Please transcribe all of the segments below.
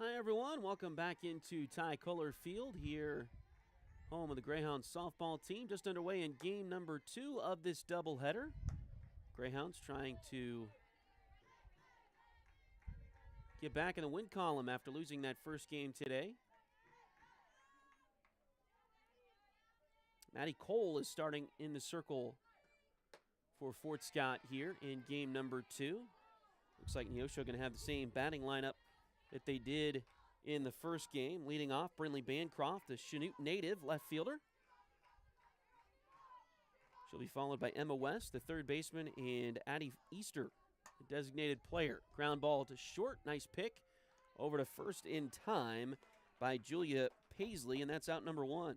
Hi, everyone. Welcome back into Ty-Color Field here, home of the Greyhounds softball team. Just underway in game number 2 of this doubleheader. Greyhounds trying to get back in the win column after losing that first game today. Maddie Cole is starting in the circle for Fort Scott here in game number 2. Looks like Neosho going to have the same batting lineup that they did in the first game. Leading off, Brinley Bancroft, the Chanute native left fielder. She'll be followed by Emma West, the third baseman, and Addie Easter, the designated player. Ground ball to short, nice pick. Over to first in time by Julia Paisley, and that's out number 1.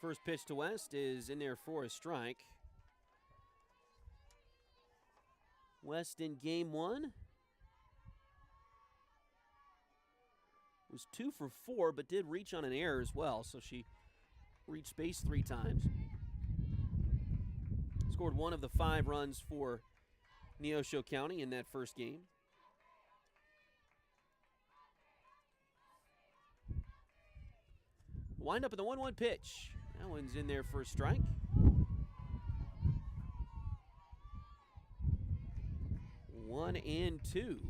First pitch to West is in there for a strike. West in game 1 was 2 for 4, but did reach on an error as well, so she reached base 3 times. Scored 1 of the 5 runs for Neosho County in that first game. Wind up in the 1-1 pitch. That one's in there for a strike. One and 2.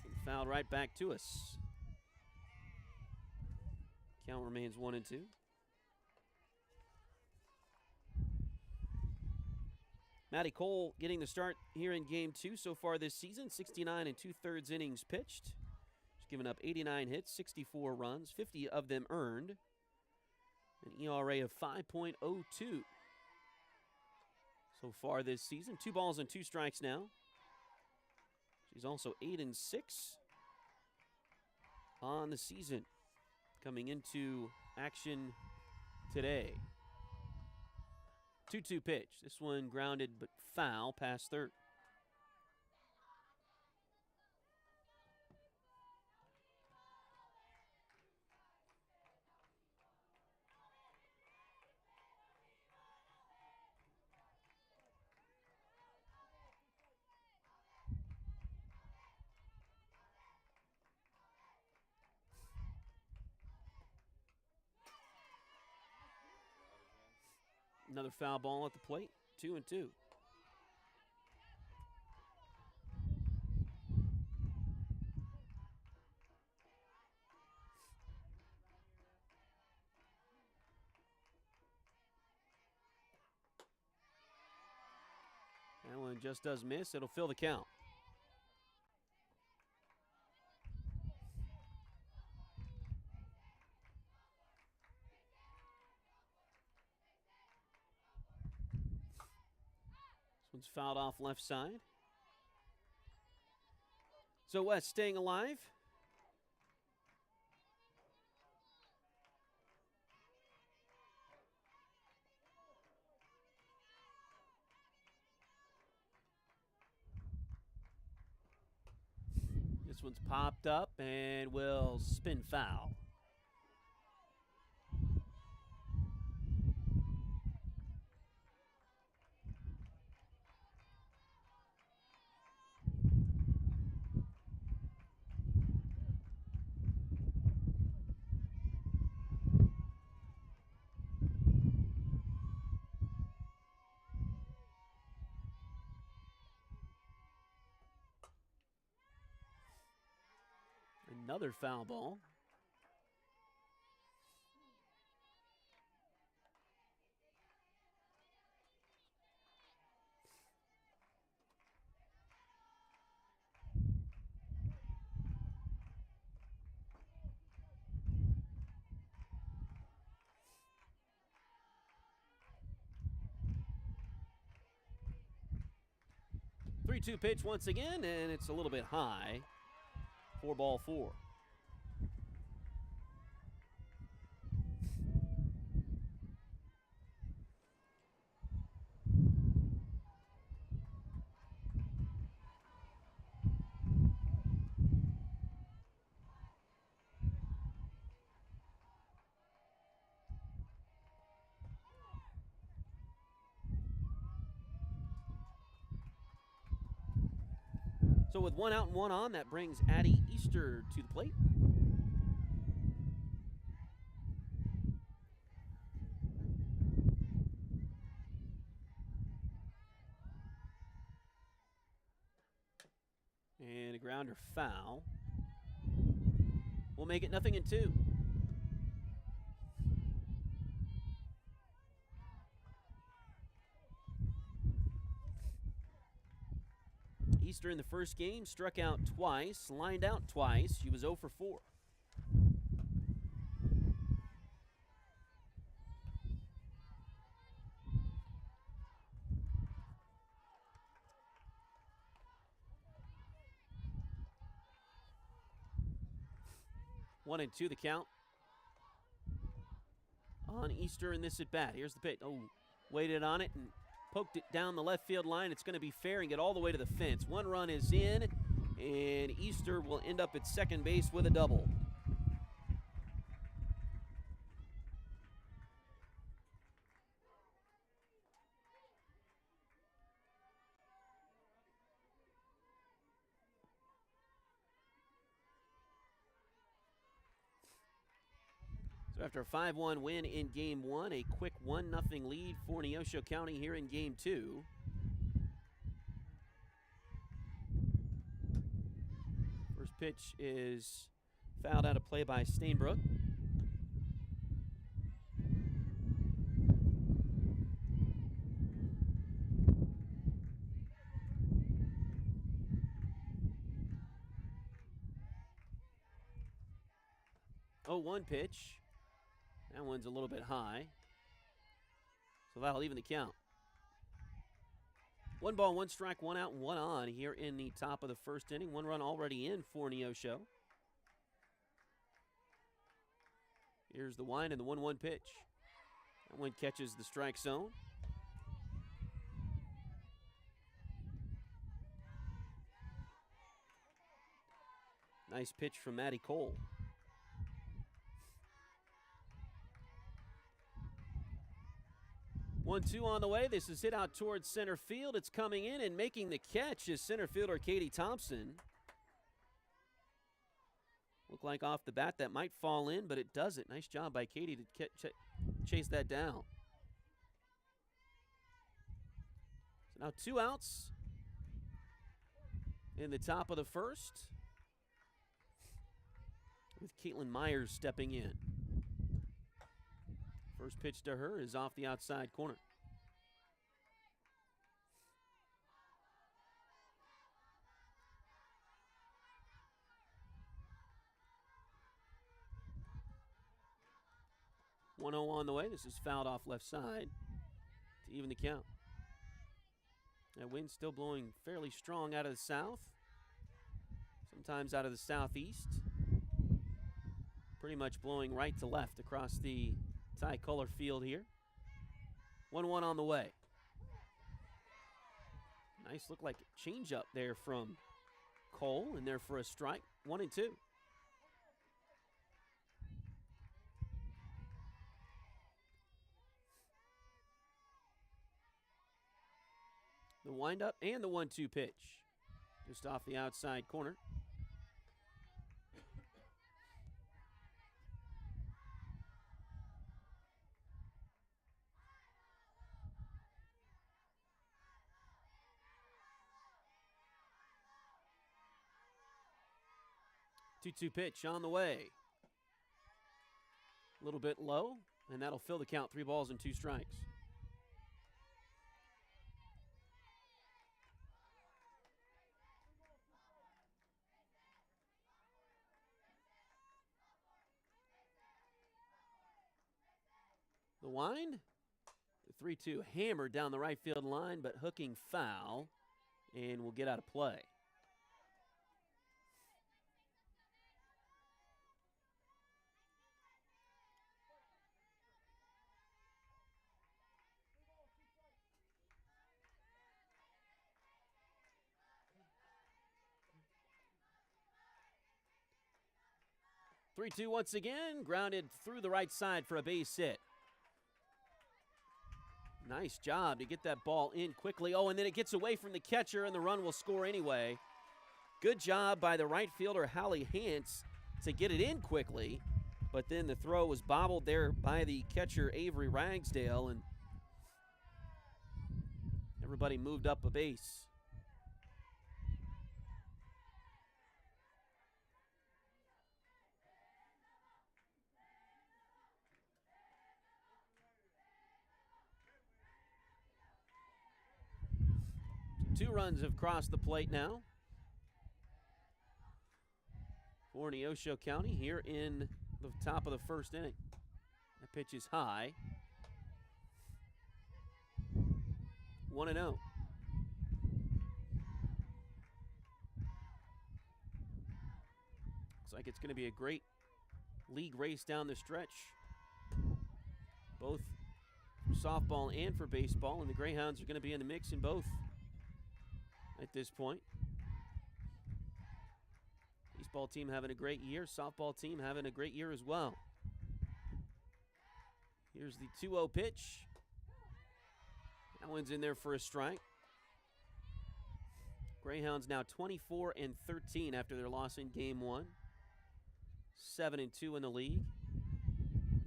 And fouled right back to us. Count remains 1 and 2. Maddie Cole getting the start here in game 2 so far this season. 69 2/3 innings pitched. She's given up 89 hits, 64 runs, 50 of them earned. An ERA of 5.02 so far this season. 2 balls and 2 strikes now. She's also 8-6 on the season coming into action today. 2-2 pitch. This one grounded but foul past third. Another foul ball at the plate. 2 and 2. That one just does miss. It'll fill the count. One's fouled off left side. So West staying alive. This one's popped up and will spin foul. Another foul ball. Three-two pitch once again, and it's a little bit high. 4-4. So with 1 out and 1 on, that brings Addie Easter to the plate. And a grounder foul. We'll make it 0-2. Easter in the first game struck out twice, lined out twice. She was 0 for 4. One and 2 the count on Easter in this at bat. Here's the pitch. Oh, waited on it and poked it down the left field line. It's going to be fair and get all the way to the fence. 1 run is in, and Easter will end up at second base with a double. So after a 5-1 win in Game 1, a quick 1-0 lead for Neosho County here in Game 2. First pitch is fouled out of play by Stainbrook. Oh, 1 pitch. That one's a little bit high. So that'll even the count. 1 ball, 1 strike, 1 out, and 1 on here in the top of the first inning. 1 run already in for Neosho. Here's the wind and the 1-1 pitch. That one catches the strike zone. Nice pitch from Maddie Cole. 1-2 on the way. This is hit out towards center field. It's coming in, and making the catch is center fielder Katie Thompson. Looked like off the bat that might fall in, but it doesn't. Nice job by Katie to chase that down. So now 2 outs in the top of the first, with Caitlin Myers stepping in. First pitch to her is off the outside corner. One 0 on the way. This is fouled off left side to even the count. That wind still blowing fairly strong out of the south, sometimes out of the southeast. Pretty much blowing right to left across the Tri-color field here. 1-1 on the way. Nice look like a changeup there from Cole, and there for a strike. 1-2. The windup and the 1-2 pitch. Just off the outside corner. Two-two pitch on the way. A little bit low, and that'll fill the count. 3 balls and 2 strikes. The wind, the 3-2 hammered down the right field line, but hooking foul, and will get out of play. Three, 2 once again, grounded through the right side for a base hit. Nice job to get that ball in quickly. Oh, and then it gets away from the catcher, and the run will score anyway. Good job by the right fielder, Hallie Hance, to get it in quickly. But then the throw was bobbled there by the catcher, Avery Ragsdale, and everybody moved up a base. Two runs have crossed the plate now for Neosho County here in the top of the first inning. That pitch is high. 1-0. Looks like it's going to be a great league race down the stretch, both for softball and for baseball, and the Greyhounds are going to be in the mix in both at this point. Baseball team having a great year, softball team having a great year as well. Here's the 2-0 pitch. That one's in there for a strike. Greyhounds now 24-13 after their loss in game 1. 7-2 in the league.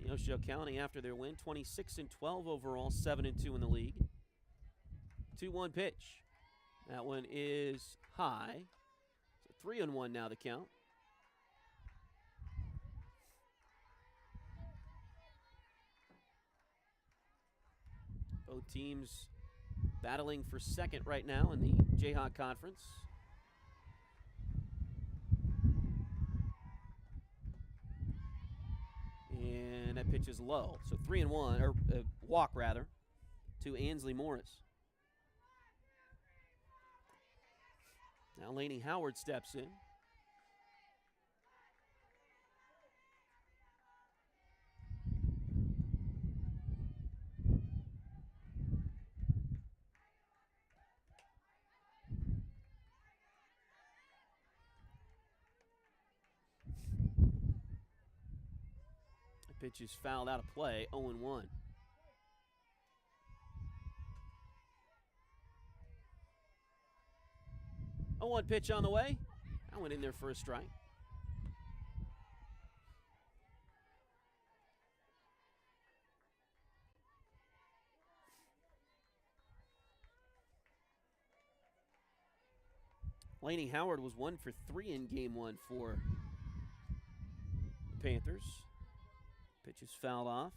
Neosho County after their win, 26-12 overall, 7-2 in the league. 2-1 pitch. That one is high. So 3-1 now the count. Both teams battling for second right now in the Jayhawk Conference. And that pitch is low. So 3-1, or walk rather, to Ansley Morris. Now Laney Howard steps in. The pitch is fouled out of play, 0-1. 0-1 pitch on the way. That went in there for a strike. Laney Howard was 1 for 3 in game 1 for the Panthers. Pitch is fouled off.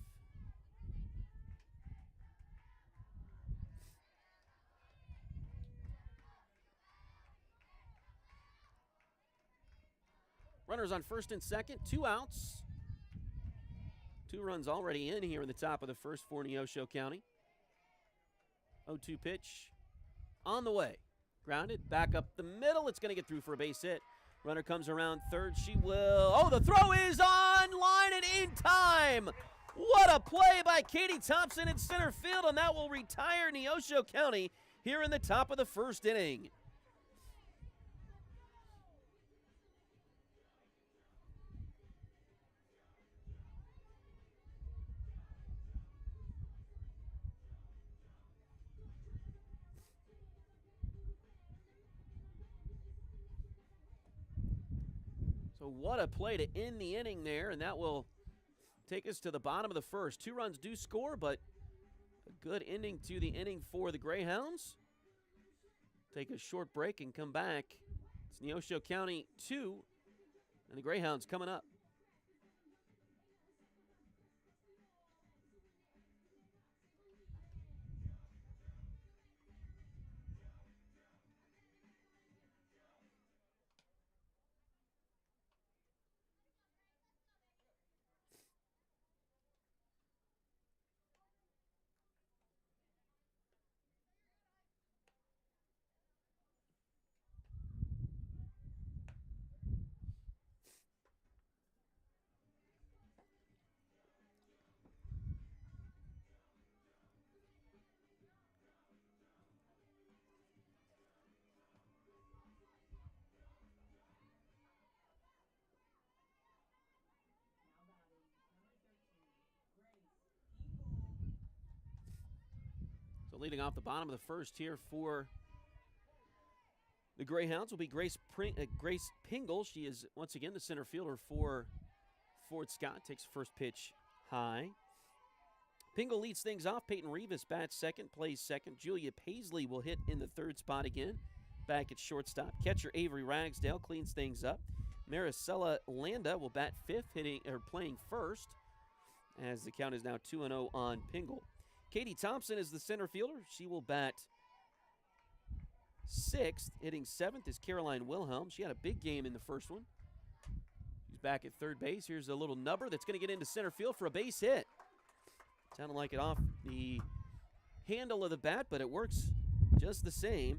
Runners on first and second, 2 outs. 2 runs already in here in the top of the first for Neosho County. 0-2 pitch on the way. Grounded, back up the middle. It's going to get through for a base hit. Runner comes around third. She will. Oh, the throw is on line and in time. What a play by Katie Thompson in center field, and that will retire Neosho County here in the top of the first inning. So what a play to end the inning there, and that will take us to the bottom of the first. 2 runs do score, but a good ending to the inning for the Greyhounds. Take a short break and come back. It's Neosho County 2, and the Greyhounds coming up. Leading off the bottom of the first here for The Greyhounds will be Grace Pingle. She is, once again, the center fielder for Fort Scott. Takes first pitch high. Pingle leads things off. Peyton Rivas bats second, plays second. Julia Paisley will hit in the third spot again, back at shortstop. Catcher Avery Ragsdale cleans things up. Maricela Landa will bat fifth, playing first, as the count is now 2-0 on Pingle. Katie Thompson is the center fielder. She will bat sixth. Hitting seventh is Caroline Wilhelm. She had a big game in the first one. She's back at third base. Here's a little number that's going to get into center field for a base hit. Sounded like it off the handle of the bat, but it works just the same.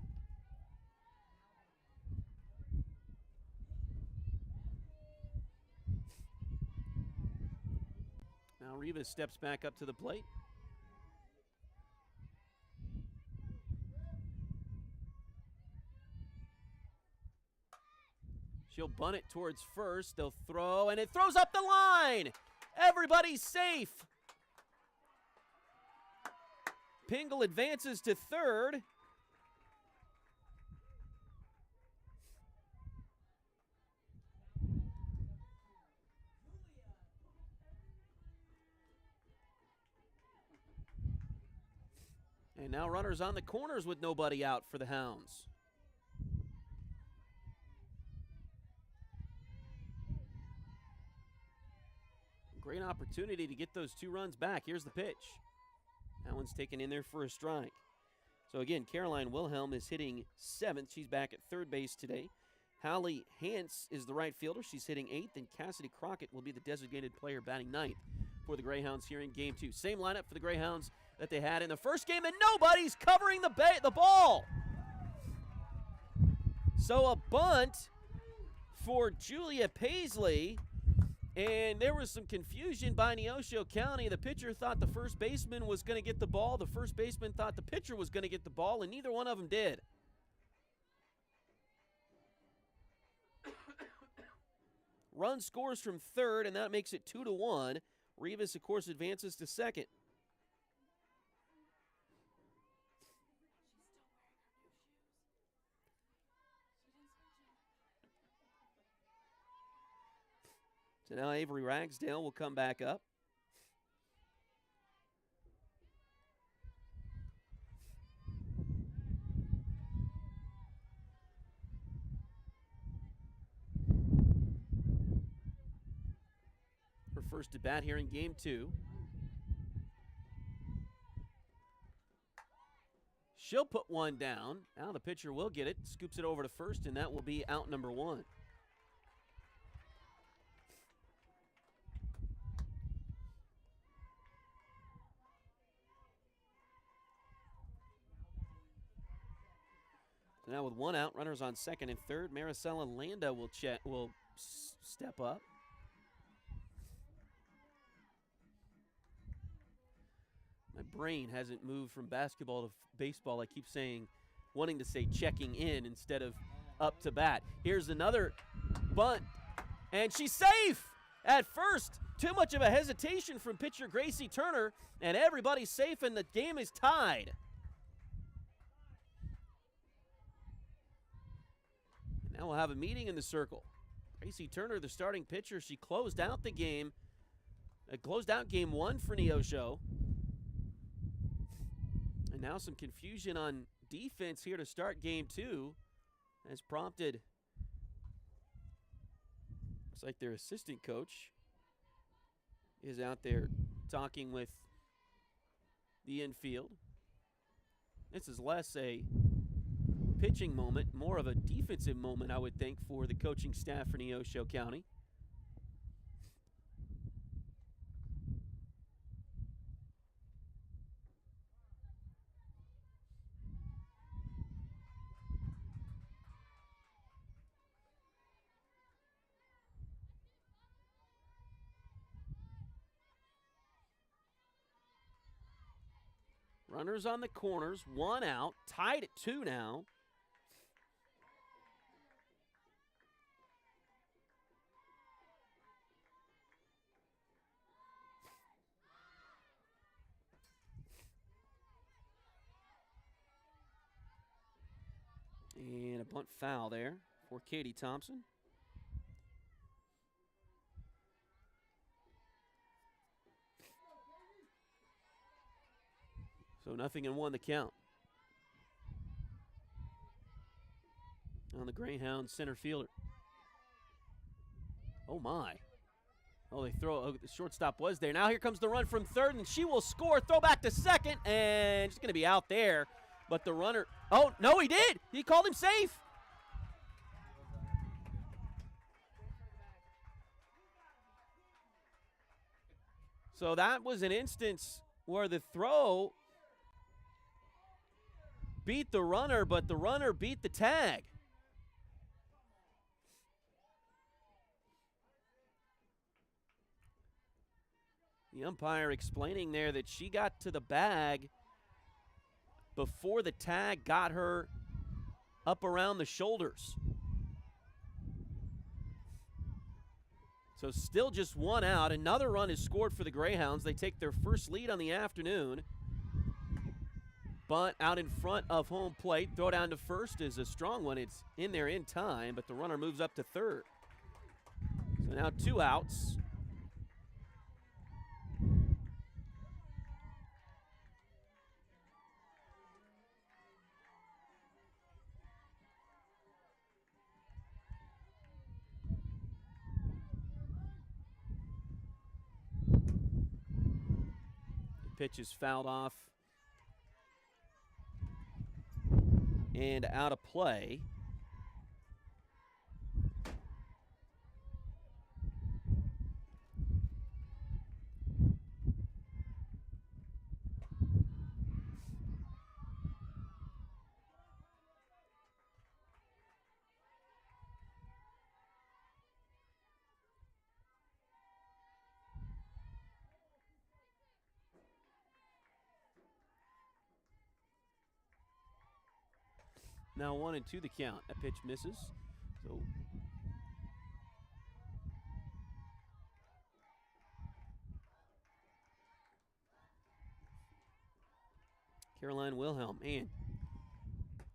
Now Rivas steps back up to the plate. She'll bunt it towards first. They'll throw, and it throws up the line. Everybody's safe. Pingle advances to third. And now runners on the corners with nobody out for the Hounds. Great opportunity to get those 2 runs back. Here's the pitch. That one's taken in there for a strike. So again, Caroline Wilhelm is hitting seventh. She's back at third base today. Hallie Hance is the right fielder. She's hitting eighth. And Cassidy Crockett will be the designated player batting ninth for the Greyhounds here in Game 2. Same lineup for the Greyhounds that they had in the first game, and nobody's covering the ball. So a bunt for Julia Paisley. And there was some confusion by Neosho County. The pitcher thought the first baseman was going to get the ball. The first baseman thought the pitcher was going to get the ball, and neither one of them did. Run scores from third, and that makes it 2-1. Rivas, of course, advances to second. So now Avery Ragsdale will come back up. Her first at bat here in Game 2. She'll put one down. Now the pitcher will get it, scoops it over to first, and that will be out number 1. So now with 1 out, runners on second and third, Maricela Landa will step up. My brain hasn't moved from basketball to baseball. I keep wanting to say checking in instead of up to bat. Here's another bunt, and she's safe at first. Too much of a hesitation from pitcher Gracie Turner, and everybody's safe, and the game is tied. Now we'll have a meeting in the circle. Gracie Turner, the starting pitcher, she closed out the game. Closed out Game 1 for Neosho. And now some confusion on defense here to start Game 2 has prompted, looks like their assistant coach is out there talking with the infield. This is less a pitching moment, more of a defensive moment, I would think, for the coaching staff for Neosho County. Runners on the corners, 1 out, tied at 2 now. And a bunt foul there for Katie Thompson. So 0-1 the count. On the Greyhounds center fielder. Oh, my. Oh, they throw. Oh, the shortstop was there. Now here comes the run from third, and she will score. Throw back to second, and she's going to be out there. But the runner. Oh, no, he did. He called him safe. So that was an instance where the throw beat the runner, but the runner beat the tag. The umpire explaining there that she got to the bag before the tag got her up around the shoulders. So still just one out. Another run is scored for the Greyhounds. They take their first lead on the afternoon. Bunt out in front of home plate. Throw down to first is a strong one. It's in there in time, but the runner moves up to third. So now 2 outs. Pitch is fouled off and out of play. Now 1-2 the count. That pitch misses. So Caroline Wilhelm, man,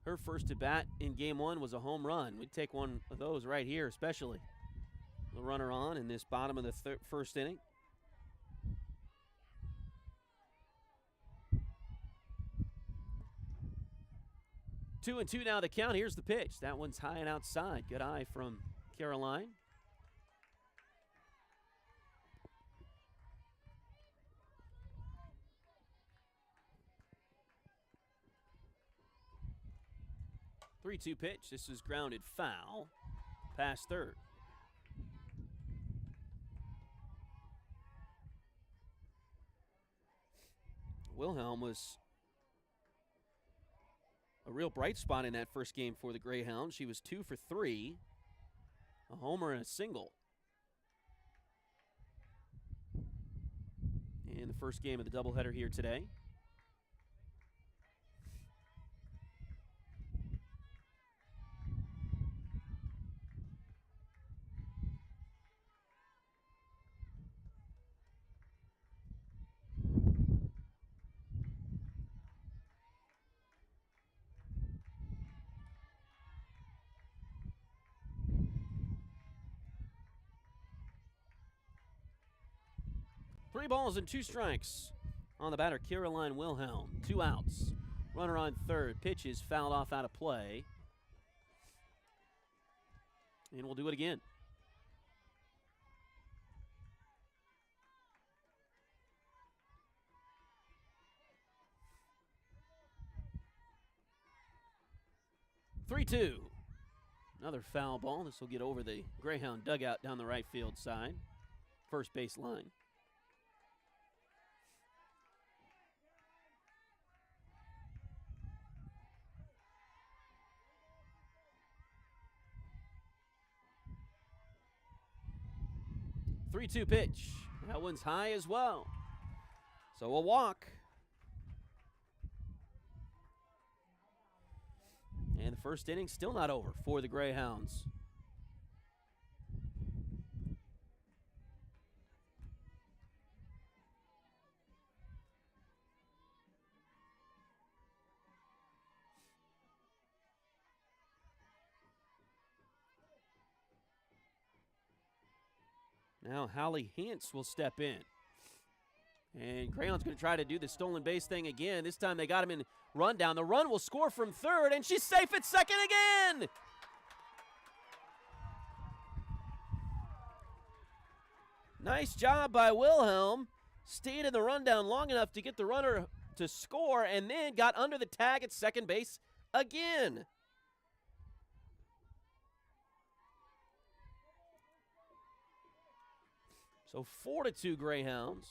her first at bat in game 1 was a home run. We'd take one of those right here, especially. The runner on in this bottom of the first inning. Two and two now the count. Here's the pitch. That one's high and outside. Good eye from Caroline. Three-two pitch. This is grounded foul. Past third. Wilhelm was a real bright spot in that first game for the Greyhounds. She was 2 for 3, a homer and a single. In the first game of the doubleheader here today. Three balls and 2 strikes on the batter, Caroline Wilhelm. 2 outs. Runner on third. Pitch is fouled off out of play. And we'll do it again. Three-two. Another foul ball. This will get over the Greyhound dugout down the right field side. First base line. Three-two pitch. That one's high as well. So a walk. And the first inning still not over for the Greyhounds. Now Hallie Hantz will step in. And Greyhounds going to try to do the stolen base thing again. This time they got him in rundown. The run will score from third, and she's safe at second again. Nice job by Wilhelm. Stayed in the rundown long enough to get the runner to score, and then got under the tag at second base again. So 4-2 Greyhounds.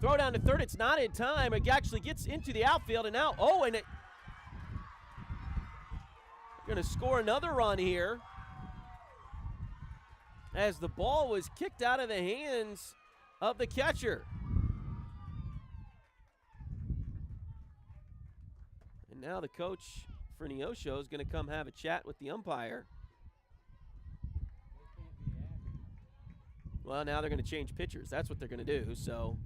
Throw down to third. It's not in time. It actually gets into the outfield, and now, and it going to score another run here as the ball was kicked out of the hands of the catcher. And now the coach for Neosho is going to come have a chat with the umpire. Well, now they're going to change pitchers. That's what they're going to do, so...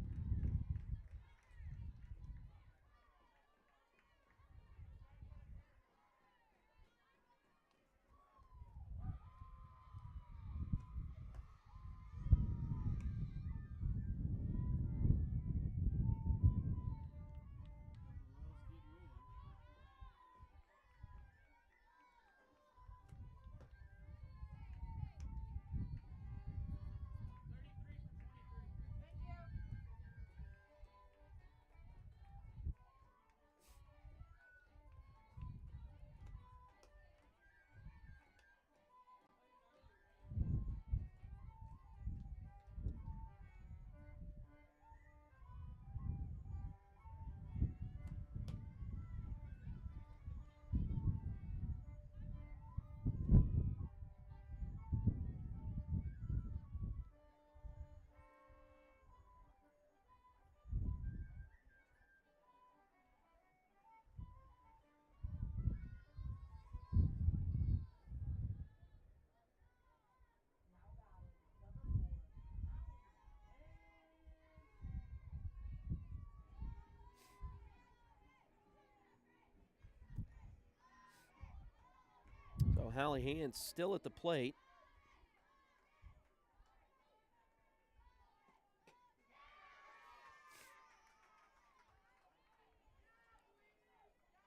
So Hallie Hantz still at the plate.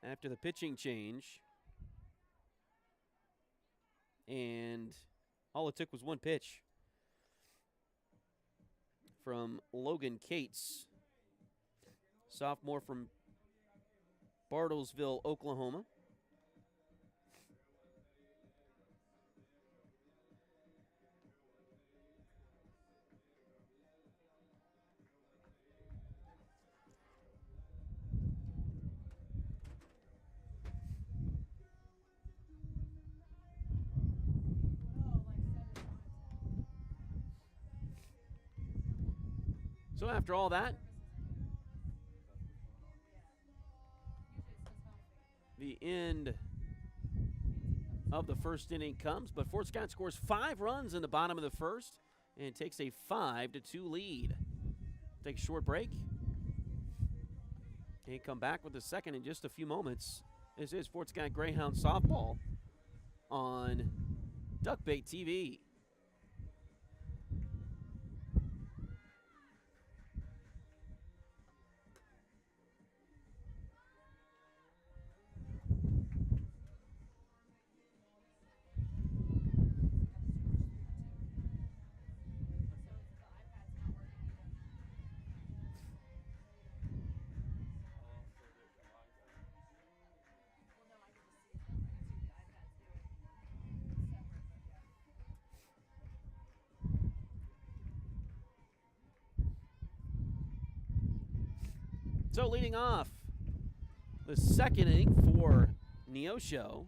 After the pitching change. And all it took was one pitch from Logan Cates, sophomore from Bartlesville, Oklahoma. So after all that, the end of the first inning comes, but Fort Scott scores 5 runs in the bottom of the first and takes a 5-2 lead. Take a short break and come back with the second in just a few moments. This is Fort Scott Greyhound softball on Duckbait TV. So leading off the second inning for Neosho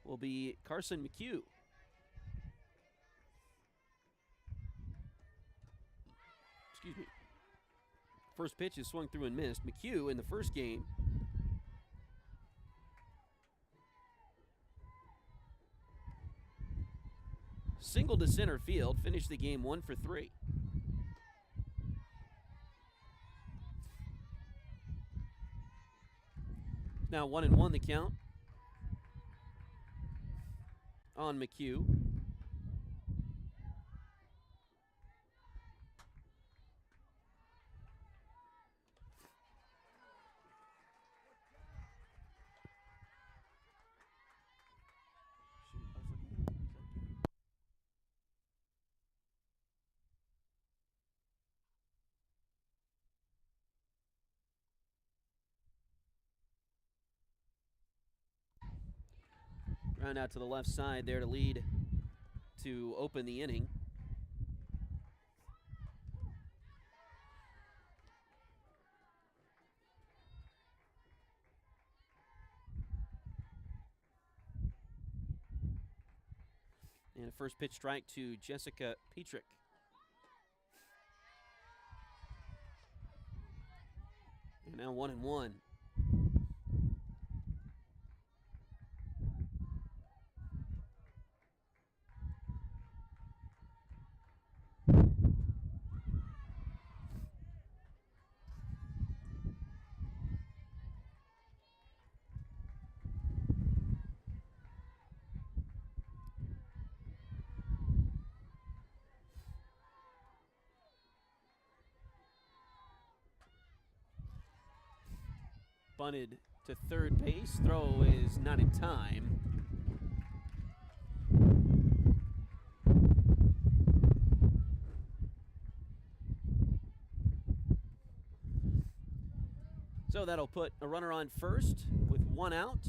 will be Carson McHugh. Excuse me. First pitch is swung through and missed. McHugh in the first game Single to center field, finished the game 1 for 3. Now 1-1 the count on McHugh. Ground out to the left side there to lead to open the inning. And a first pitch strike to Jessica Petrick. And now 1-1. Bunted to third base. Throw is not in time. So that'll put a runner on first with 1 out.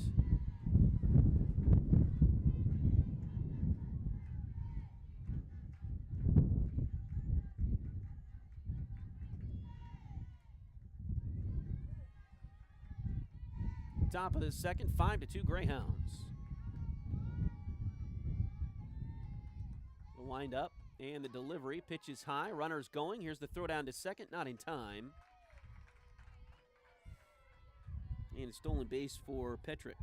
Top of the second, 5-2 Greyhounds. The wind up and the delivery. Pitch is high. Runner's going. Here's the throw down to second. Not in time. And a stolen base for Petrick.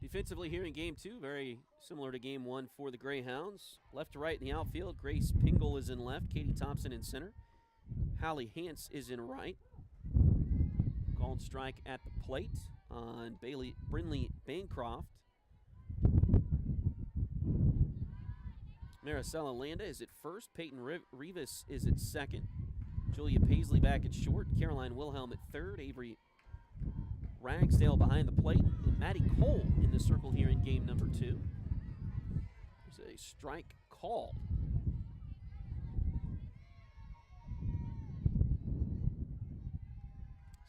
Defensively here in Game 2, very similar to Game 1 for the Greyhounds. Left to right in the outfield. Grace Pingle is in left. Katie Thompson in center. Hallie Hance is in right. Called strike at the plate on Brinley Bancroft. Maricela Landa is at first. Peyton Rivas is at second. Julia Paisley back at short. Caroline Wilhelm at third. Avery Ragsdale behind the plate. And Maddie Cole in the circle here in game number 2. There's a strike called.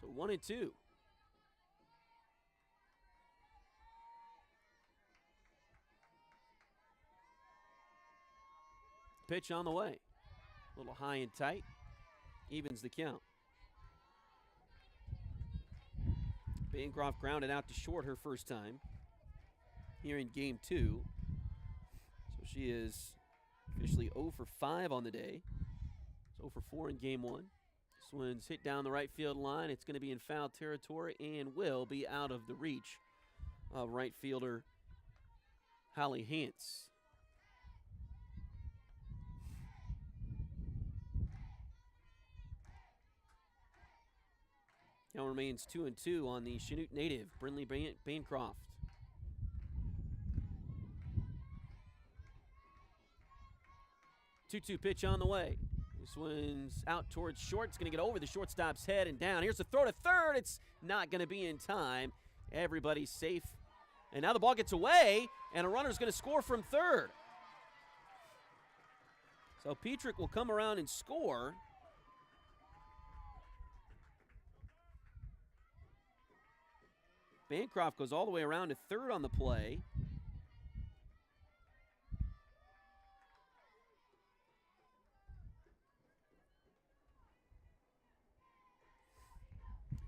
So 1-2. Pitch on the way. A little high and tight. Evens the count. Bancroft grounded out to short her first time here in game 2. So she is officially 0 for 5 on the day. It's 0 for 4 in game 1. This one's hit down the right field line. It's going to be in foul territory and will be out of the reach of right fielder Hallie Hance. Now remains 2-2 on the Chinook native, Brinley Bancroft. Two-two pitch on the way. This one's out towards short. It's going to get over the shortstop's head and down. Here's the throw to third. It's not going to be in time. Everybody's safe. And now the ball gets away, and a runner's going to score from third. So Petrick will come around and score. Bancroft goes all the way around to third on the play.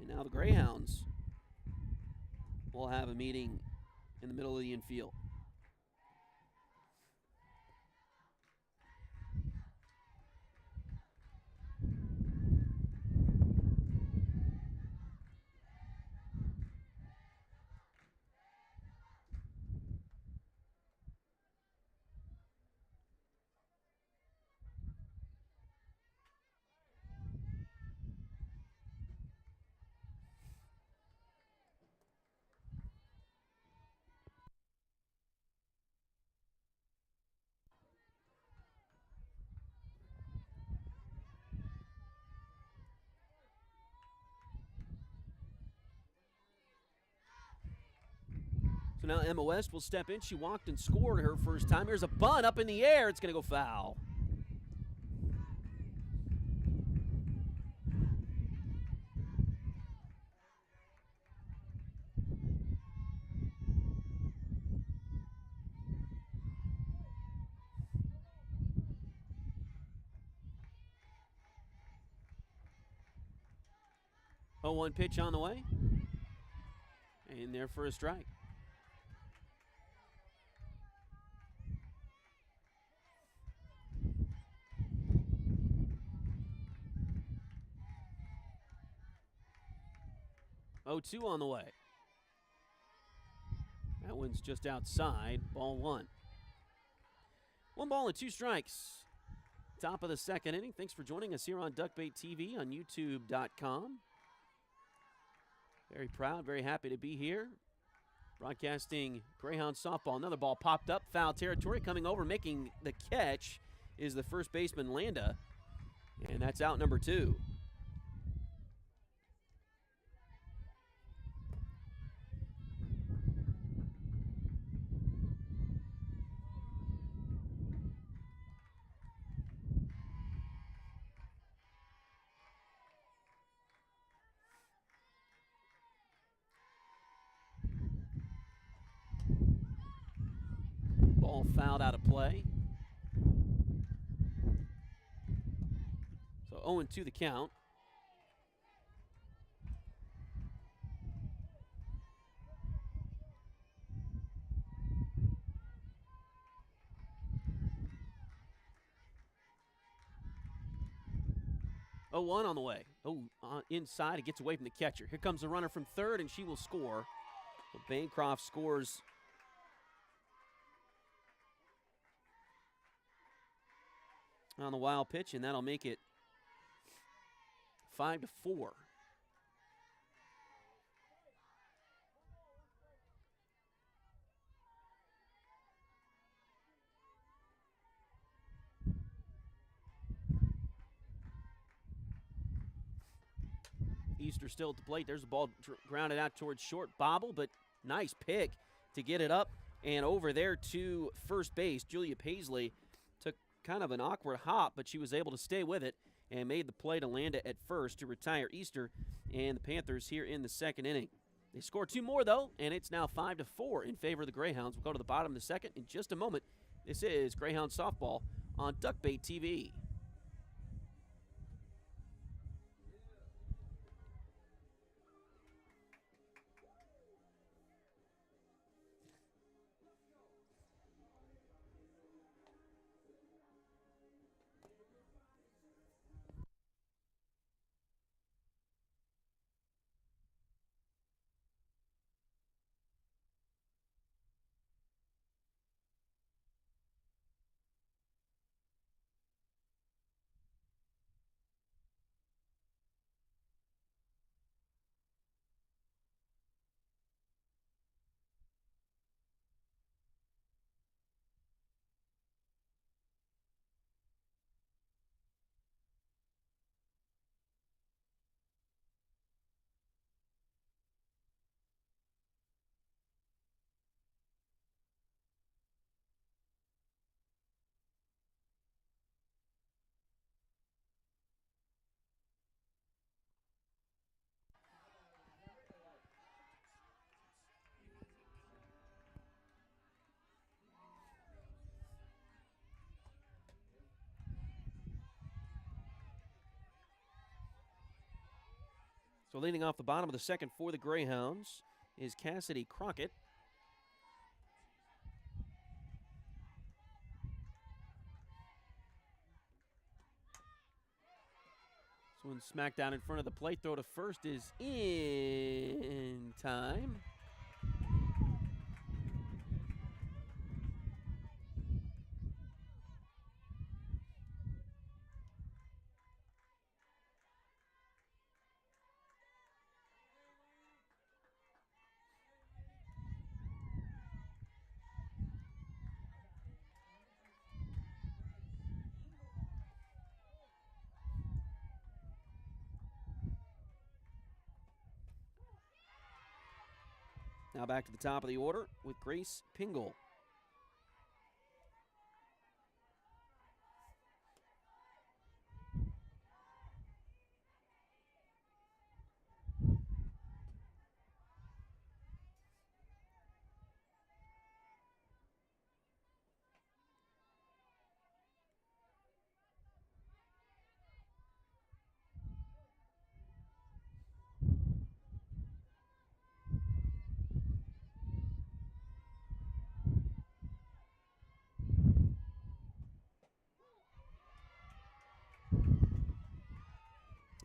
And now the Greyhounds will have a meeting in the middle of the infield. So now Emma West will step in. She walked and scored her first time. Here's a bunt up in the air. It's going to go foul. Oh, 1 pitch on the way. And there for a strike. Oh, 2 on the way. That one's just outside. Ball 1. 1 ball and 2 strikes. Top of the second inning. Thanks for joining us here on Duckbait TV on YouTube.com. Very proud, very happy to be here. Broadcasting Greyhound softball. Another ball popped up. Foul territory. Coming over, making the catch is the first baseman, Landa. And that's out number 2. Ball fouled out of play. So 0-2 the count. Oh, 1 on the way. Oh, inside. It gets away from the catcher. Here comes the runner from third, and she will score. So Bancroft scores on the wild pitch, and that'll make it 5-4. Easter still at the plate. There's the ball grounded out towards short. Bobble, but nice pick to get it up and over there to first base. Julia Paisley took kind of an awkward hop, but she was able to stay with it and made the play to Landa at first to retire Easter and the Panthers here in the second inning. They score 2 more, though, and it's now 5-4 in favor of the Greyhounds. We'll go to the bottom of the second in just a moment. This is Greyhound Softball on Duckbait TV. So leading off the bottom of the second for the Greyhounds is Cassidy Crockett. This one smacked down in front of the plate. Throw to first is in time. Now back to the top of the order with Grace Pingle.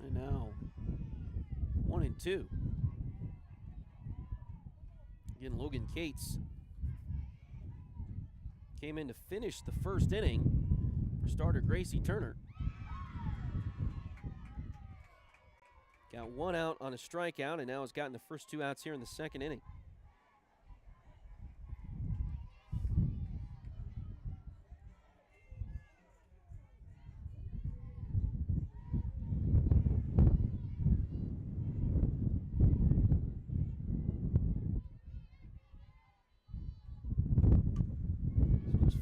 And now 1-2. Again, Logan Cates came in to finish the first inning for starter Gracie Turner. Got 1 out on a strikeout, and now has gotten the first 2 outs here in the second inning.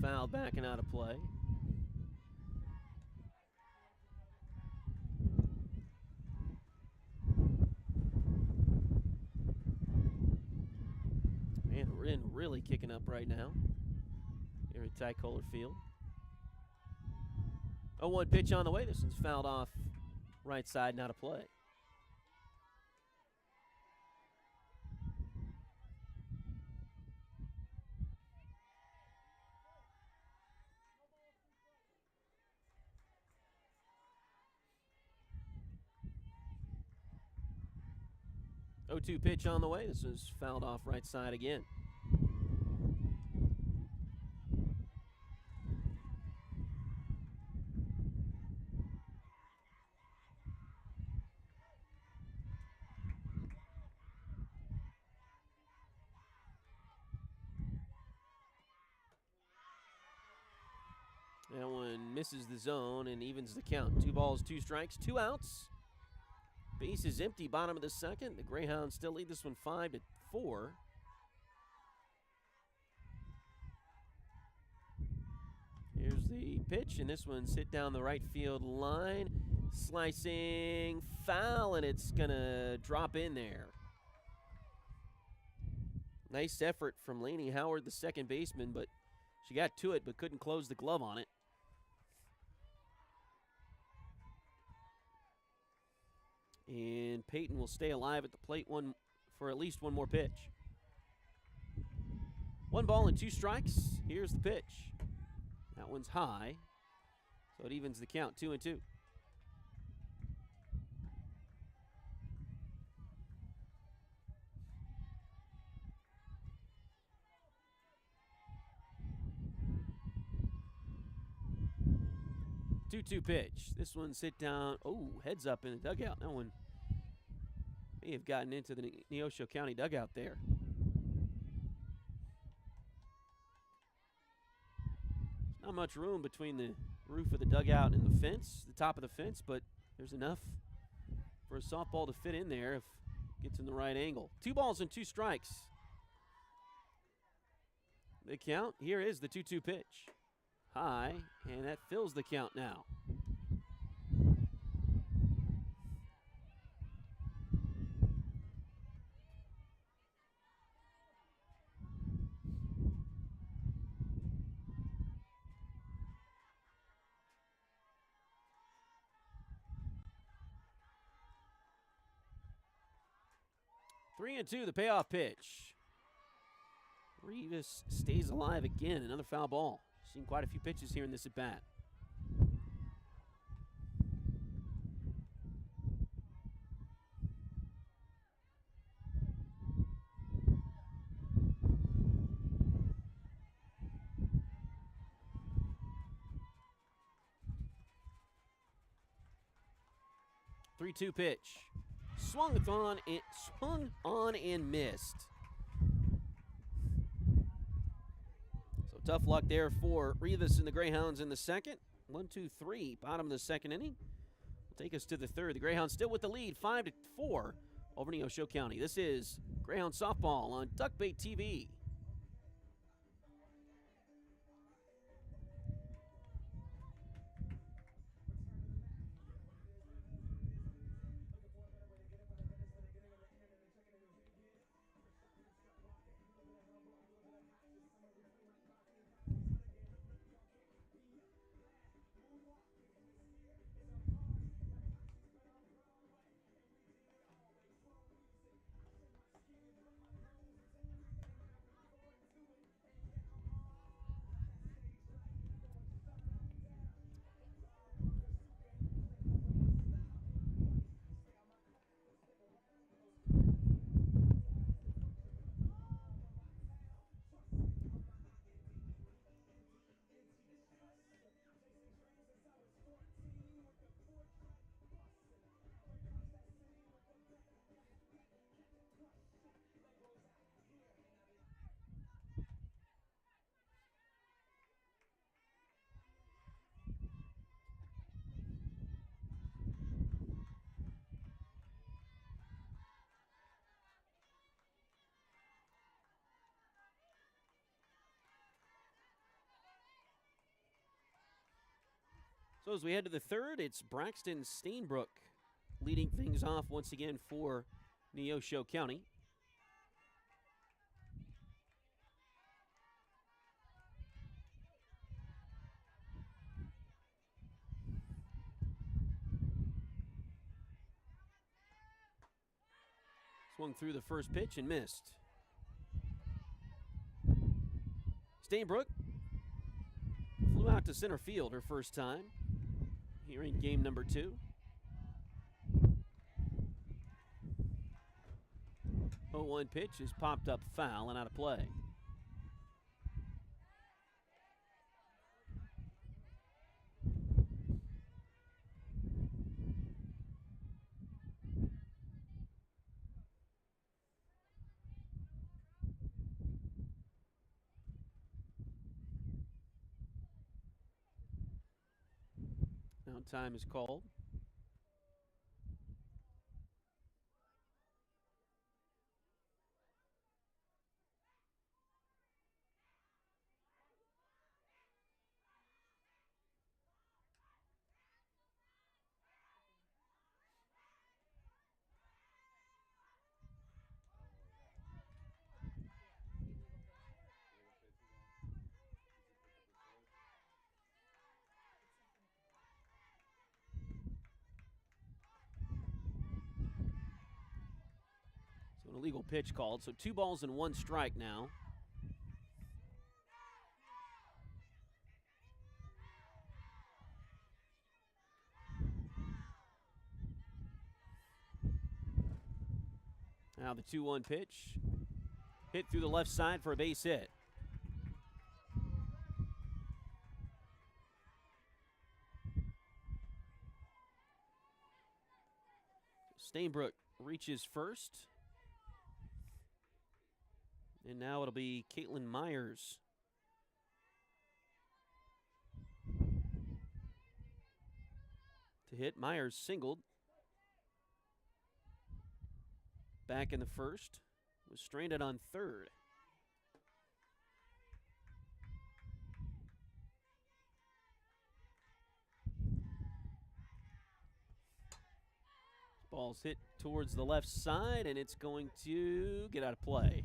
Fouled, backing out of play. Man, we're in really kicking up right now here at Ty-Kohler Field. 0-1 pitch on the way. This one's fouled off right side, not a play. Oh-2 pitch on the way. This is fouled off right side again. That one misses the zone and evens the count. 2 balls, 2 strikes, 2 outs. Base is empty, bottom of the second. The Greyhounds still lead this one 5-4. Here's the pitch, and this one's hit down the right field line. Slicing foul, and it's going to drop in there. Nice effort from Lainey Howard, the second baseman, but she got to it but couldn't close the glove on it. And Peyton will stay alive at the plate for at least one more pitch. 1 ball and 2 strikes. Here's the pitch. That one's high, so it evens the count, 2-2. Two-two pitch. This one's hit down. Oh, heads up in the dugout. That one may have gotten into the Neosho County dugout there. Not much room between the roof of the dugout and the fence, the top of the fence, but there's enough for a softball to fit in there if it gets in the right angle. 2 balls and 2 strikes. The count. Here is the 2-2 pitch. High, and that fills the count now. Three and two, the payoff pitch. Rivas stays alive again. Another foul ball. Seen quite a few pitches here in this at-bat. Three-two pitch. Swung on and missed. Tough luck there for Rivas and the Greyhounds in the second. 1-2-3, bottom of the second inning. Will take us to the third. The Greyhounds still with the lead, 5-4. over Neosho County. This is Greyhound Softball on Duckbait TV. So as we head to the third, it's Braxton Stainbrook leading things off once again for Neosho County. Swung through the first pitch and missed. Stainbrook flew out to center field her first time here in game number 2. 0-1 pitch is popped up foul and out of play. Now time is called. So an illegal pitch called. So 2 balls and 1 strike now. Now the 2-1 pitch. Hit through the left side for a base hit. Stainbrook reaches first. And now it'll be Caitlin Myers. To hit. Myers singled. Back in the first. Was stranded on third. Ball's hit towards the left side, and it's going to get out of play.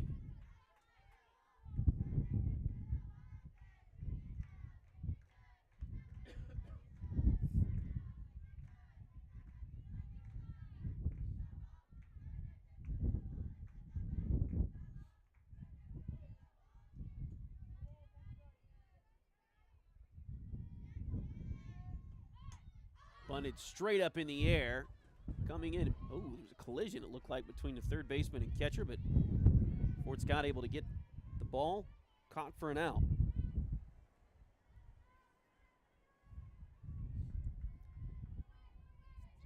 Bunted straight up in the air. Coming in. Oh, there was a collision, it looked like, between the third baseman and catcher, but Fort Scott able to get the ball caught for an out.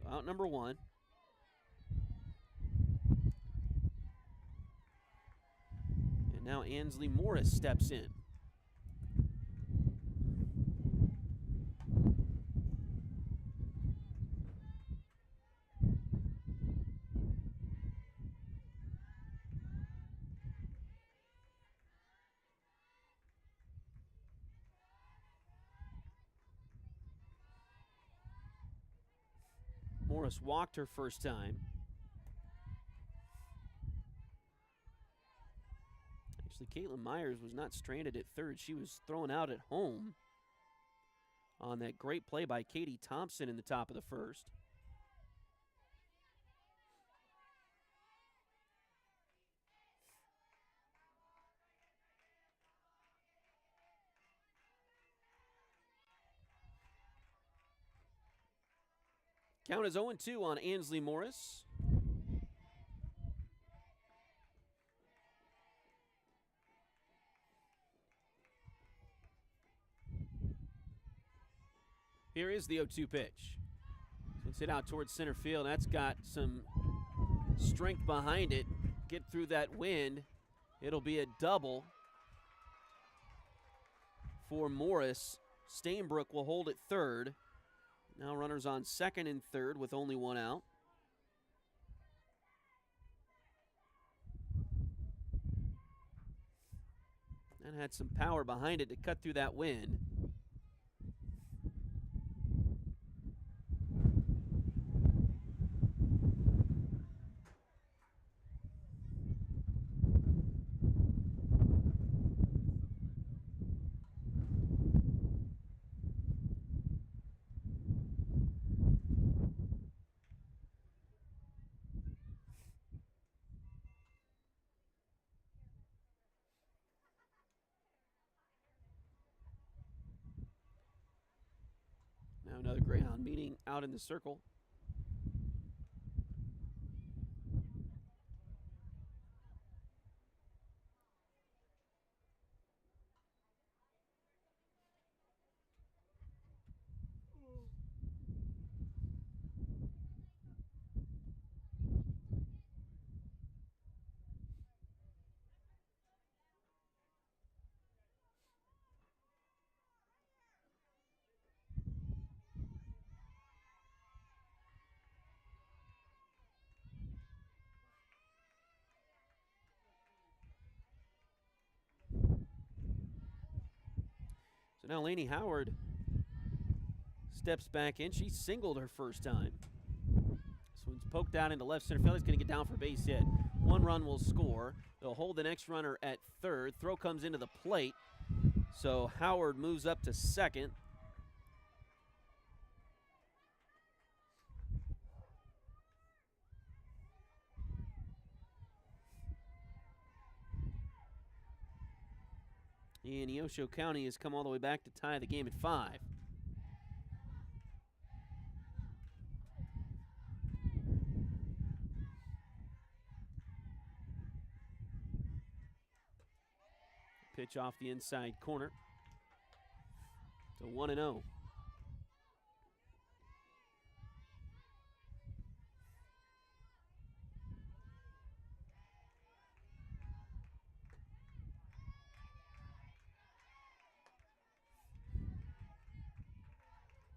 So out number 1. And now Ansley Morris steps in. Morris walked her first time. Actually, Caitlin Myers was not stranded at third. She was thrown out at home on that great play by Katie Thompson in the top of the first. Count is 0-2 on Ansley Morris. Here is the 0-2 pitch. Let's hit out towards center field. That's got some strength behind it. Get through that wind. It'll be a double for Morris. Stainbrook will hold at third. Now runners on second and third with only one out. That had some power behind it to cut through that wind. Now another Greyhound meeting out in the circle. So now Lainey Howard steps back in. She singled her first time. This one's poked out into left center field. He's going to get down for base hit. One run will score. They'll hold the next runner at third. Throw comes into the plate. So Howard moves up to second. And Neosho County has come all the way back to tie the game at 5. Pitch off the inside corner. So 1-0.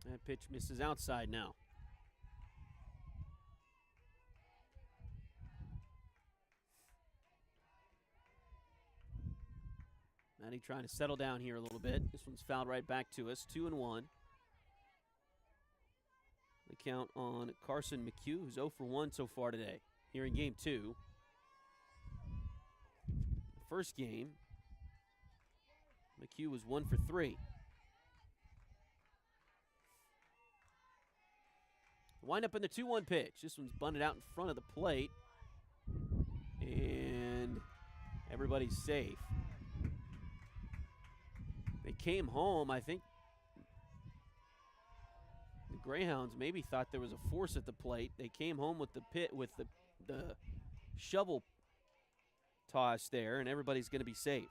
That pitch misses outside now. Maddie trying to settle down here a little bit. This one's fouled right back to us. 2-1. The count on Carson McHugh, who's 0 for 1 so far today. Here in game 2. First game, McHugh was 1 for 3. Wind up in the 2-1 pitch. This one's bunted out in front of the plate. And everybody's safe. They came home, I think. The Greyhounds maybe thought there was a force at the plate. They came home with the the shovel toss there, and everybody's going to be safe.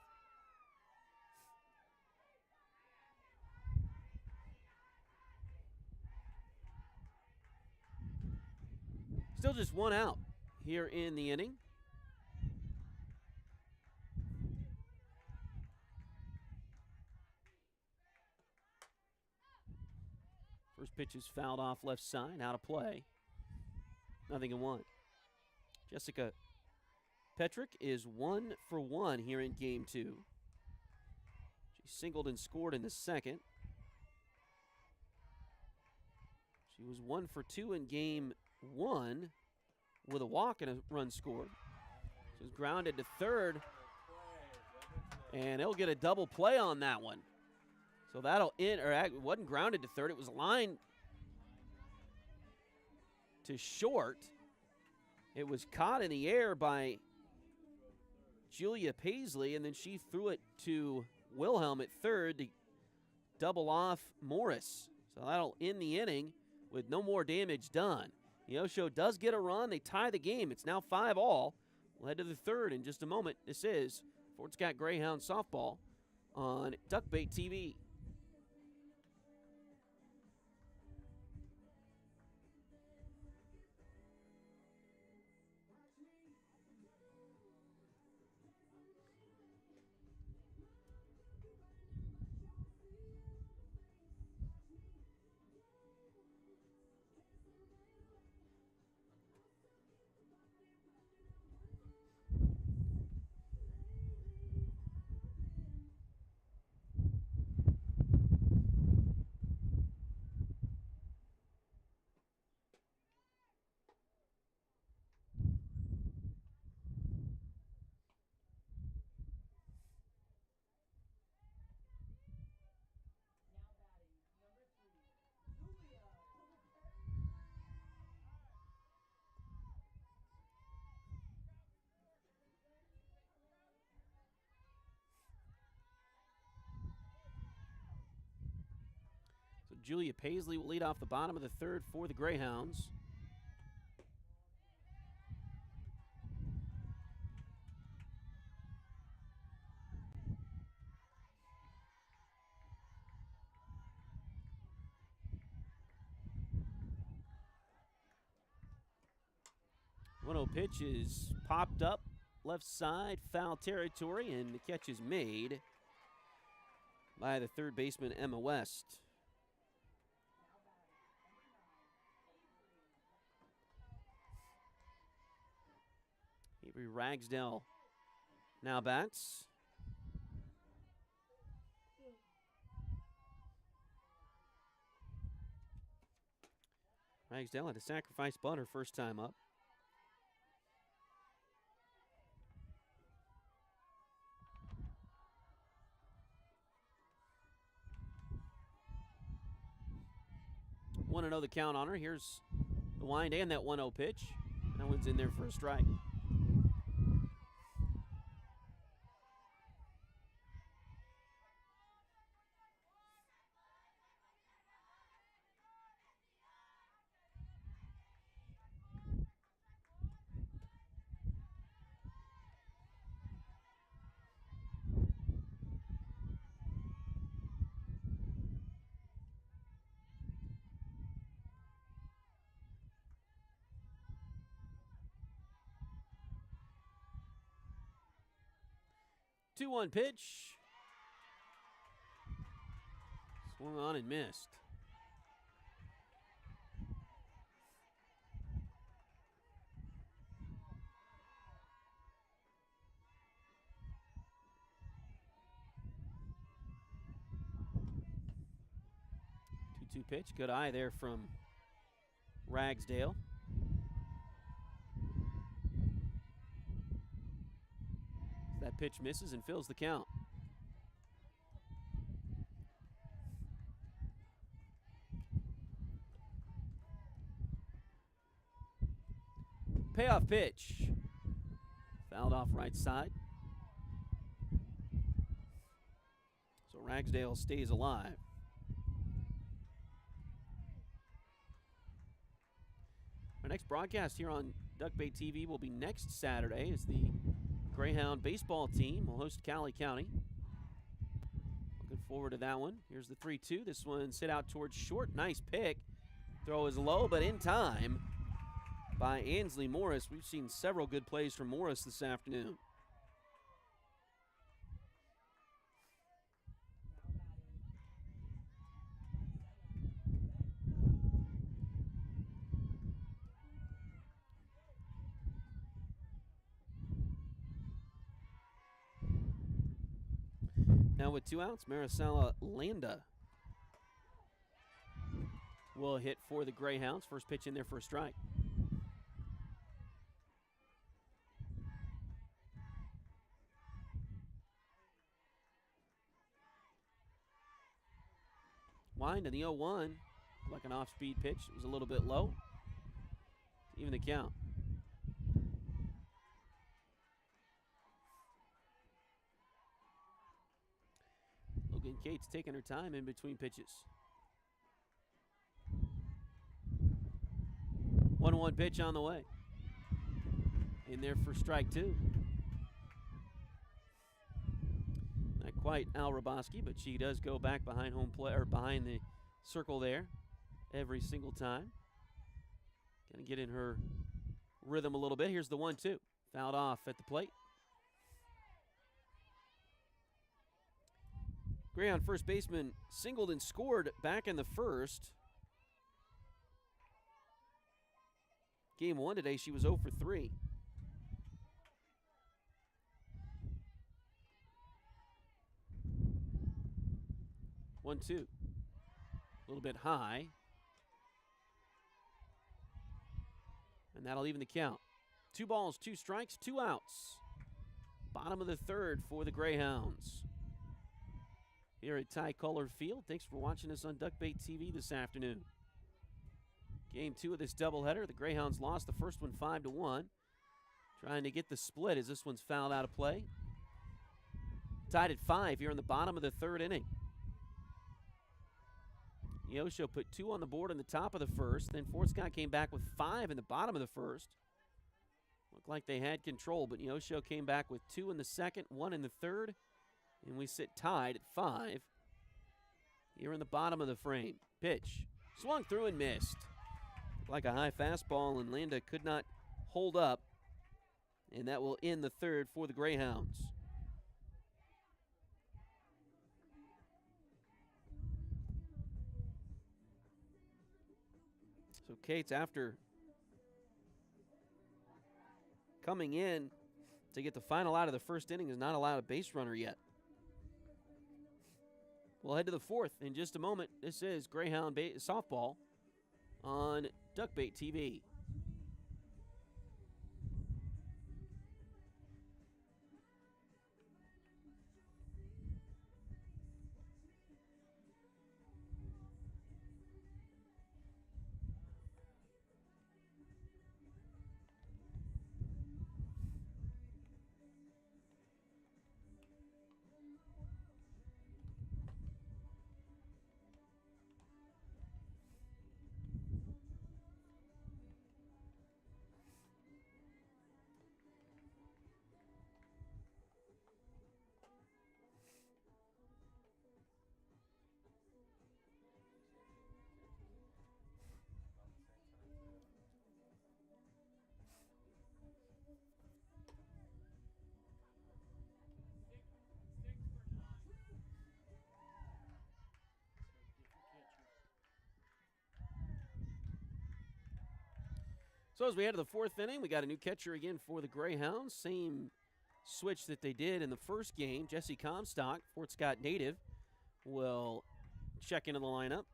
Still just one out here in the inning. First pitch is fouled off left side, out of play. 0-1. Jessica Petrick is 1 for 1 here in game 2. She singled and scored in the second. She was 1 for 2 in game 1 with a walk and a run scored. She was grounded to third, and he'll get a double play on that one. So that'll it wasn't grounded to third. It was lined to short. It was caught in the air by Julia Paisley, and then she threw it to Wilhelm at third to double off Morris. So that'll end the inning with no more damage done. Neosho does get a run. They tie the game. It's now 5-all. We'll head to the third in just a moment. This is Fort Scott Greyhound softball on Duckbait TV. So Julia Paisley will lead off the bottom of the third for the Greyhounds. One-0 pitch is popped up left side, foul territory, and the catch is made by the third baseman, Emma West. Avery Ragsdale now bats. Ragsdale had a sacrifice bunt her first time up. Want to know the count on her. Here's the wind and that 1-0 pitch. That one's in there for a strike. Two-one pitch. Swung on and missed. Two-two pitch. Good eye there from Ragsdale. That pitch misses and fills the count. Payoff pitch. Fouled off right side. So Ragsdale stays alive. Our next broadcast here on Duckbait TV will be next Saturday as the Greyhound baseball team will host Cowley County. Looking forward to that one. Here's the 3-2. This one's hit out towards short. Nice pick. Throw is low, but in time by Ansley Morris. We've seen several good plays from Morris this afternoon. Now with 2 outs, Maricela Landa will hit for the Greyhounds. First pitch in there for a strike. Wind to the 0-1. Like an off-speed pitch. It was a little bit low. Even the count. Logan Cates taking her time in between pitches. 1-1 pitch on the way. In there for strike 2. Not quite Al Raboski, but she does go back behind home play or behind the circle there every single time. Gonna get in her rhythm a little bit. Here's the 1-2. Fouled off at the plate. Greyhound first baseman singled and scored back in the first. Game 1 today, she was 0 for 3. One, two. A little bit high. And that'll even the count. 2 balls, 2 strikes, 2 outs. Bottom of the third for the Greyhounds. Here at Ty-Color Field. Thanks for watching us on Duckbait TV this afternoon. Game 2 of this doubleheader. The Greyhounds lost the first one 5-1. Trying to get the split as this one's fouled out of play. Tied at 5 here in the bottom of the third inning. Neosho put 2 on the board in the top of the first. Then Fort Scott came back with 5 in the bottom of the first. Looked like they had control, but Neosho came back with 2 in the second, 1 in the third. And we sit tied at 5 here in the bottom of the frame. Pitch. Swung through and missed. Looked like a high fastball, and Landa could not hold up. And that will end the third for the Greyhounds. So Cates, after coming in to get the final out of the first inning, is not allowed a base runner yet. We'll head to the fourth in just a moment. This is Greyhound softball on Duckbait TV. So as we head to the fourth inning, we got a new catcher again for the Greyhounds. Same switch that they did in the first game. Jesse Comstock, Fort Scott native, will check into the lineup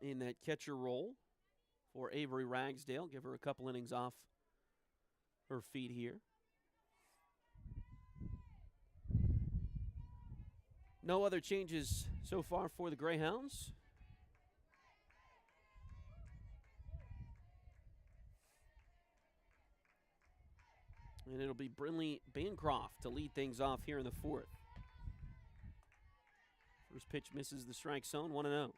in that catcher role for Avery Ragsdale. Give her a couple innings off her feet here. No other changes so far for the Greyhounds. And it'll be Brinley Bancroft to lead things off here in the fourth. First pitch misses the strike zone, 1-0.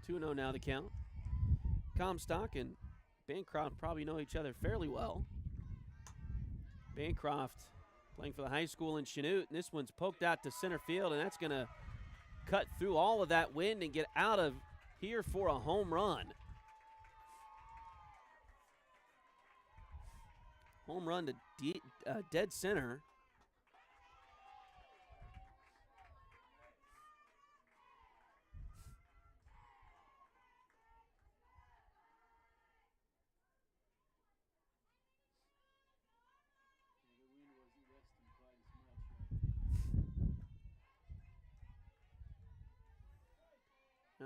Two 2-0 now the count. Comstock and Bancroft probably know each other fairly well. Bancroft playing for the high school in Chanute, and this one's poked out to center field, and that's going to cut through all of that wind and get out of here for a home run. Home run to dead center.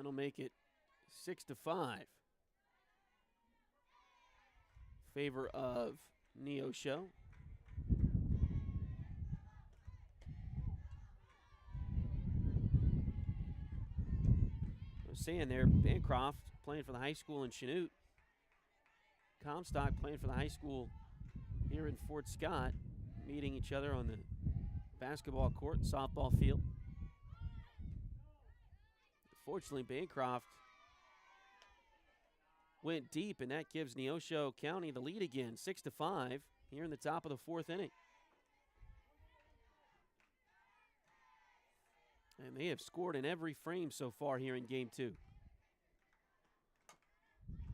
That'll make it 6-5. Favor of Neosho. I was saying there, Bancroft playing for the high school in Chanute. Comstock playing for the high school here in Fort Scott, meeting each other on the basketball court, softball field. Fortunately, Bancroft went deep, and that gives Neosho County the lead again, 6-5, here in the top of the fourth inning. And they have scored in every frame so far here in game 2.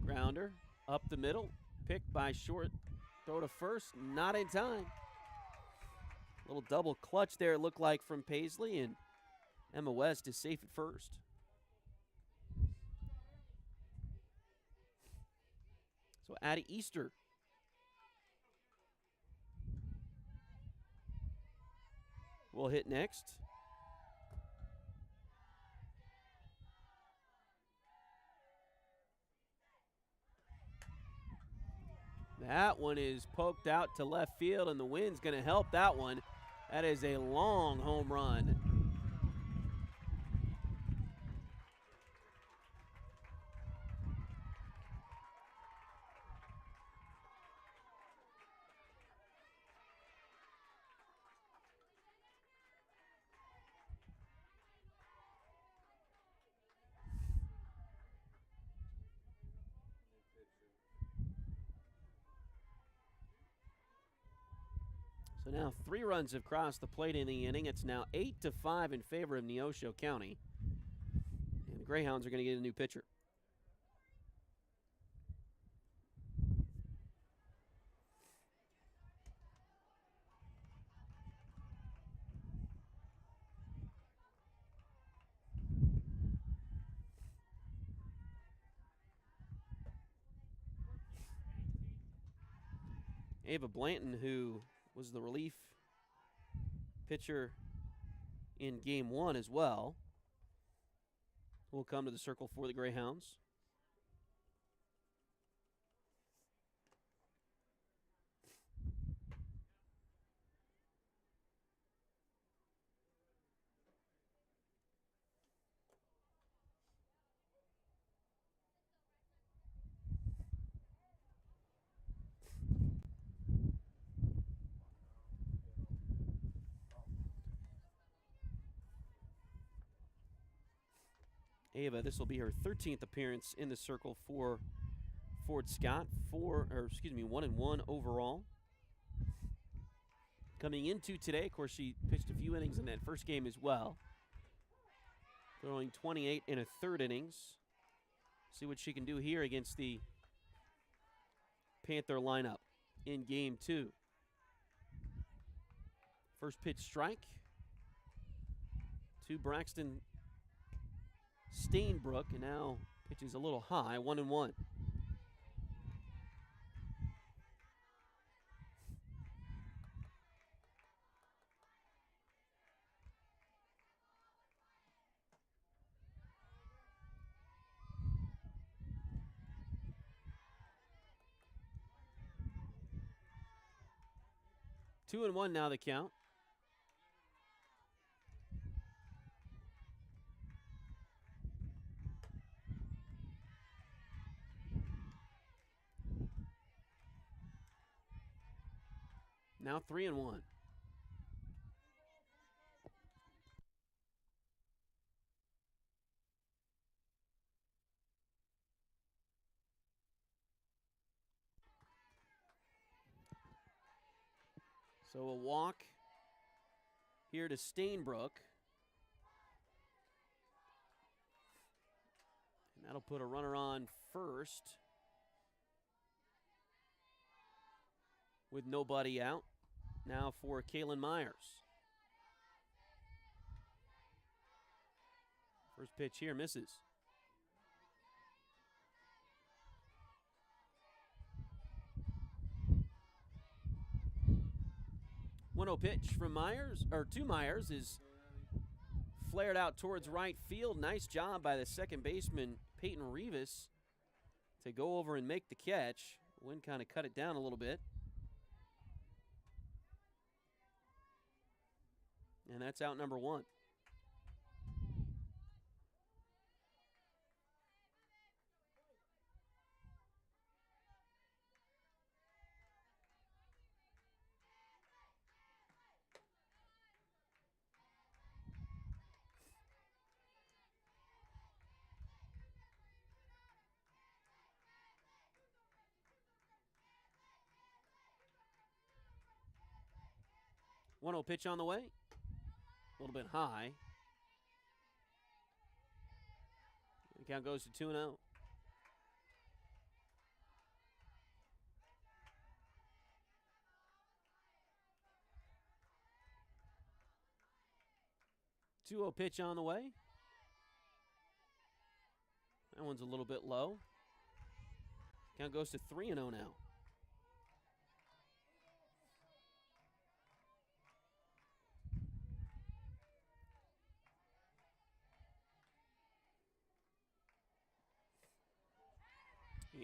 Grounder up the middle, picked by Short. Throw to first, not in time. Little double clutch there, it looked like, from Paisley, and Emma West is safe at first. So Addie Easter will hit next. That one is poked out to left field, and the wind's going to help that one. That is a long home run. So now 3 runs have crossed the plate in the inning. It's now 8-5 in favor of Neosho County. And the Greyhounds are going to get a new pitcher. Ava Blanton, who was the relief pitcher in game 1 as well, will come to the circle for the Greyhounds. Ava, this will be her 13th appearance in the circle for Fort Scott. 1-1 overall. Coming into today, of course, she pitched a few innings in that first game as well. Throwing 28 in a third innings. See what she can do here against the Panther lineup in game 2. First pitch strike to Braxton Stainbrook, and now pitches a little high, 1-1. Two and one now the count. Now 3-1. So a walk here to Stainbrook. And that'll put a runner on first with nobody out. Now for Kaylin Myers. First pitch here misses. 1-0 pitch from Myers, or to Myers, is flared out towards right field. Nice job by the second baseman, Peyton Rivas, to go over and make the catch. Wind kind of cut it down a little bit. And that's out number 1. One 0 pitch on the way. A little bit high. The count goes to 2-0. Two 0 pitch on the way. That one's a little bit low. Count goes to 3-0 now.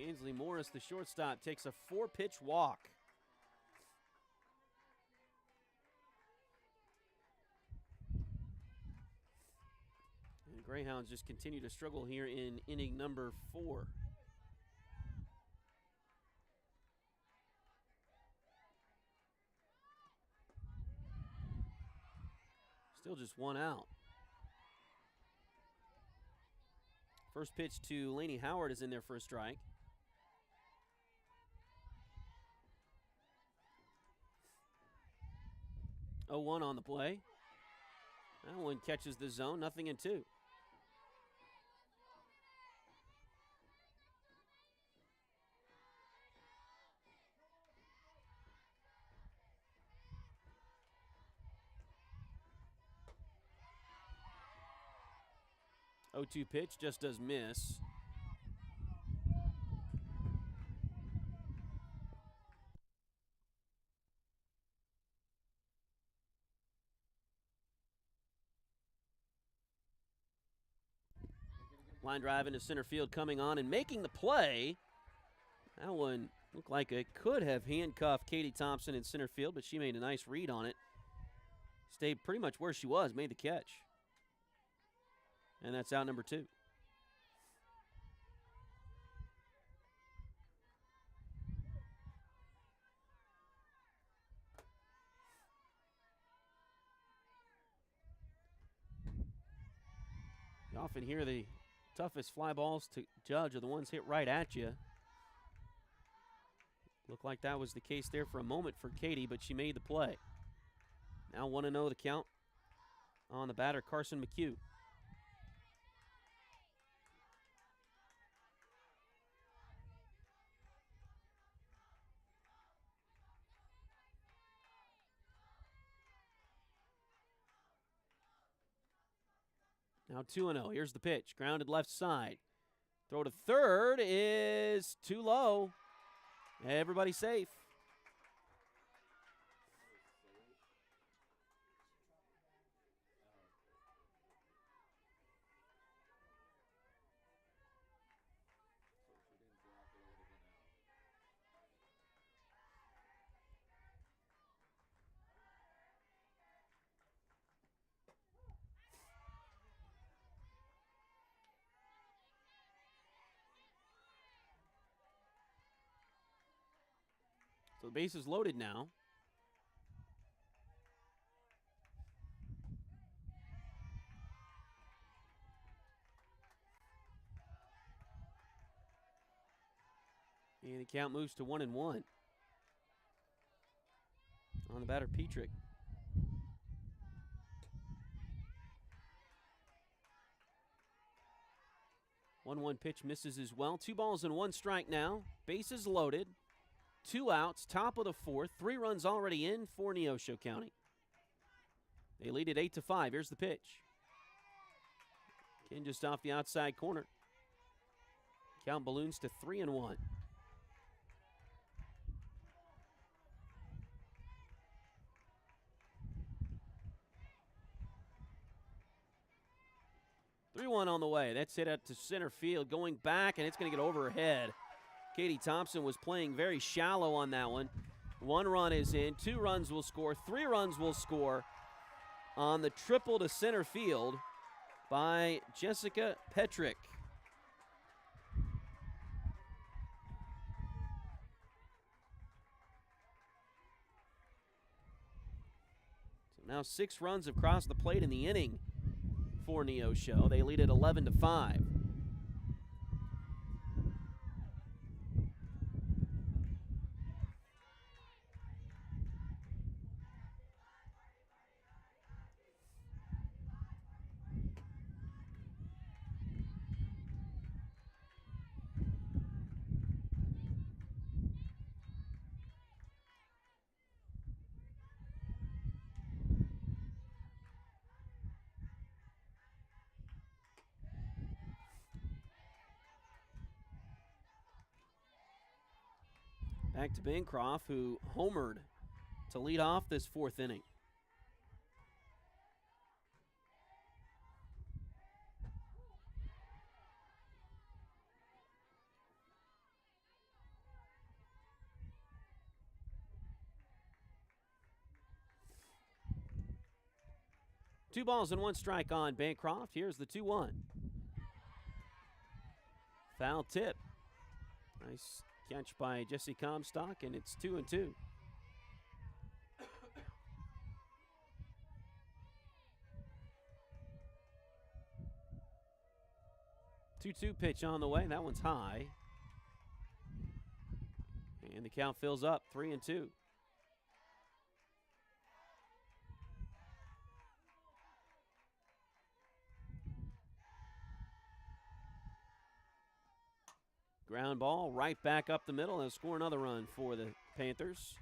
Ainsley Morris, the shortstop, takes a 4-pitch walk. And the Greyhounds just continue to struggle here in inning number 4. Still just 1 out. First pitch to Laney Howard is in there for a strike. 0-1 on the play. That one catches the zone, 0-2. Oh-2 pitch just does miss. Line drive into center field, coming on and making the play. That one looked like it could have handcuffed Katie Thompson in center field, but she made a nice read on it. Stayed pretty much where she was, made the catch. And that's out number 2. You often hear the toughest fly balls to judge are the ones hit right at you. Looked like that was the case there for a moment for Katie, but she made the play. Now 1-0 the count on the batter, Carson McHugh. Now 2-0. Here's the pitch. Grounded left side. Throw to third is too low. Everybody safe. So the base is loaded now. And the count moves to 1-1. On the batter, Petrick. 1-1 pitch misses as well. 2 balls and 1 strike now. Bases loaded. 2 outs, top of the 4th. 3 runs already in for Neosho County. They lead it 8-5. Here's the pitch. Again, just off the outside corner. Count balloons to 3-1. 2-1 on the way. That's hit out to center field. Going back, and it's going to get over her head. Katie Thompson was playing very shallow on that one. 1 run is in. 2 runs will score. 3 runs will score on the triple to center field by Jessica Petrick. So now 6 runs have crossed the plate in the inning for Neosho. They lead at 11-5. Back to Bancroft, who homered to lead off this 4th inning. Two balls and 1 strike on Bancroft. Here's the 2-1. Foul tip. Nice catch by Jesse Comstock, and it's 2-2. Two-two pitch on the way. That one's high. And the count fills up, 3-2. Ground ball right back up the middle and score another run for the Panthers.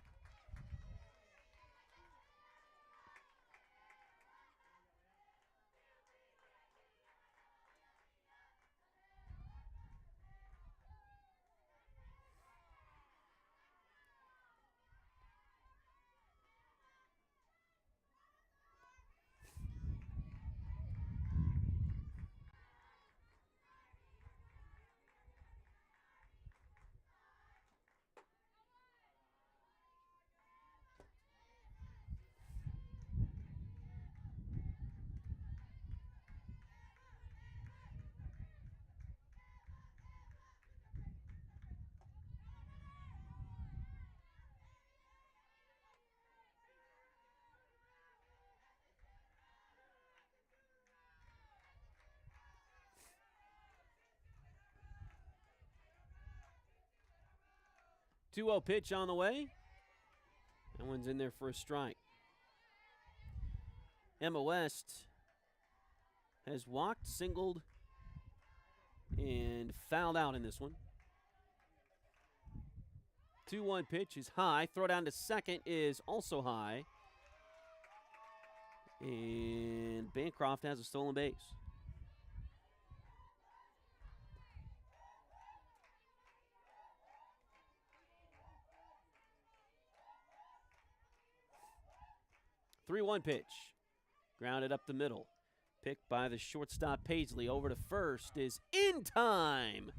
Two-0 pitch on the way. That one's in there for a strike. Emma West has walked, singled, and fouled out in this one. 2-1 pitch is high. Throw down to second is also high. And Bancroft has a stolen base. Three-one pitch. Grounded up the middle. Picked by the shortstop Paisley. Over to first is in time.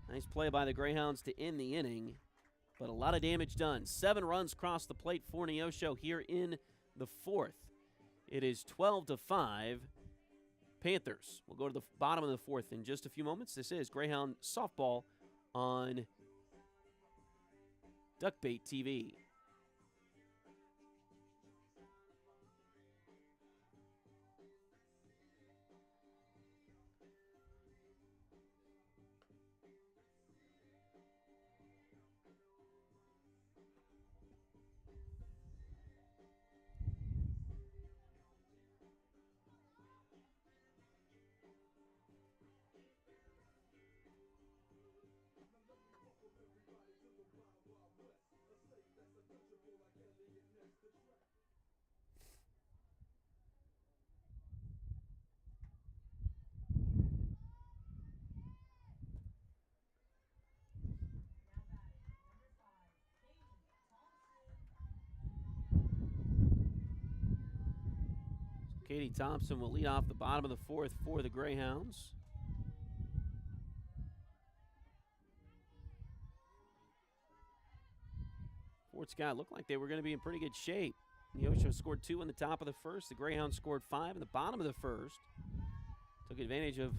Nice play by the Greyhounds to end the inning. But a lot of damage done. 7 runs cross the plate for Neosho here in the 4th. It is 12-5. Panthers. We'll go to the bottom of the 4th in just a few moments. This is Greyhound Softball on Duckbait TV. Katie Thompson will lead off the bottom of the fourth for the Greyhounds. Fort Scott looked like they were going to be in pretty good shape. Neosho scored 2 in the top of the first. The Greyhounds scored 5 in the bottom of the first. Took advantage of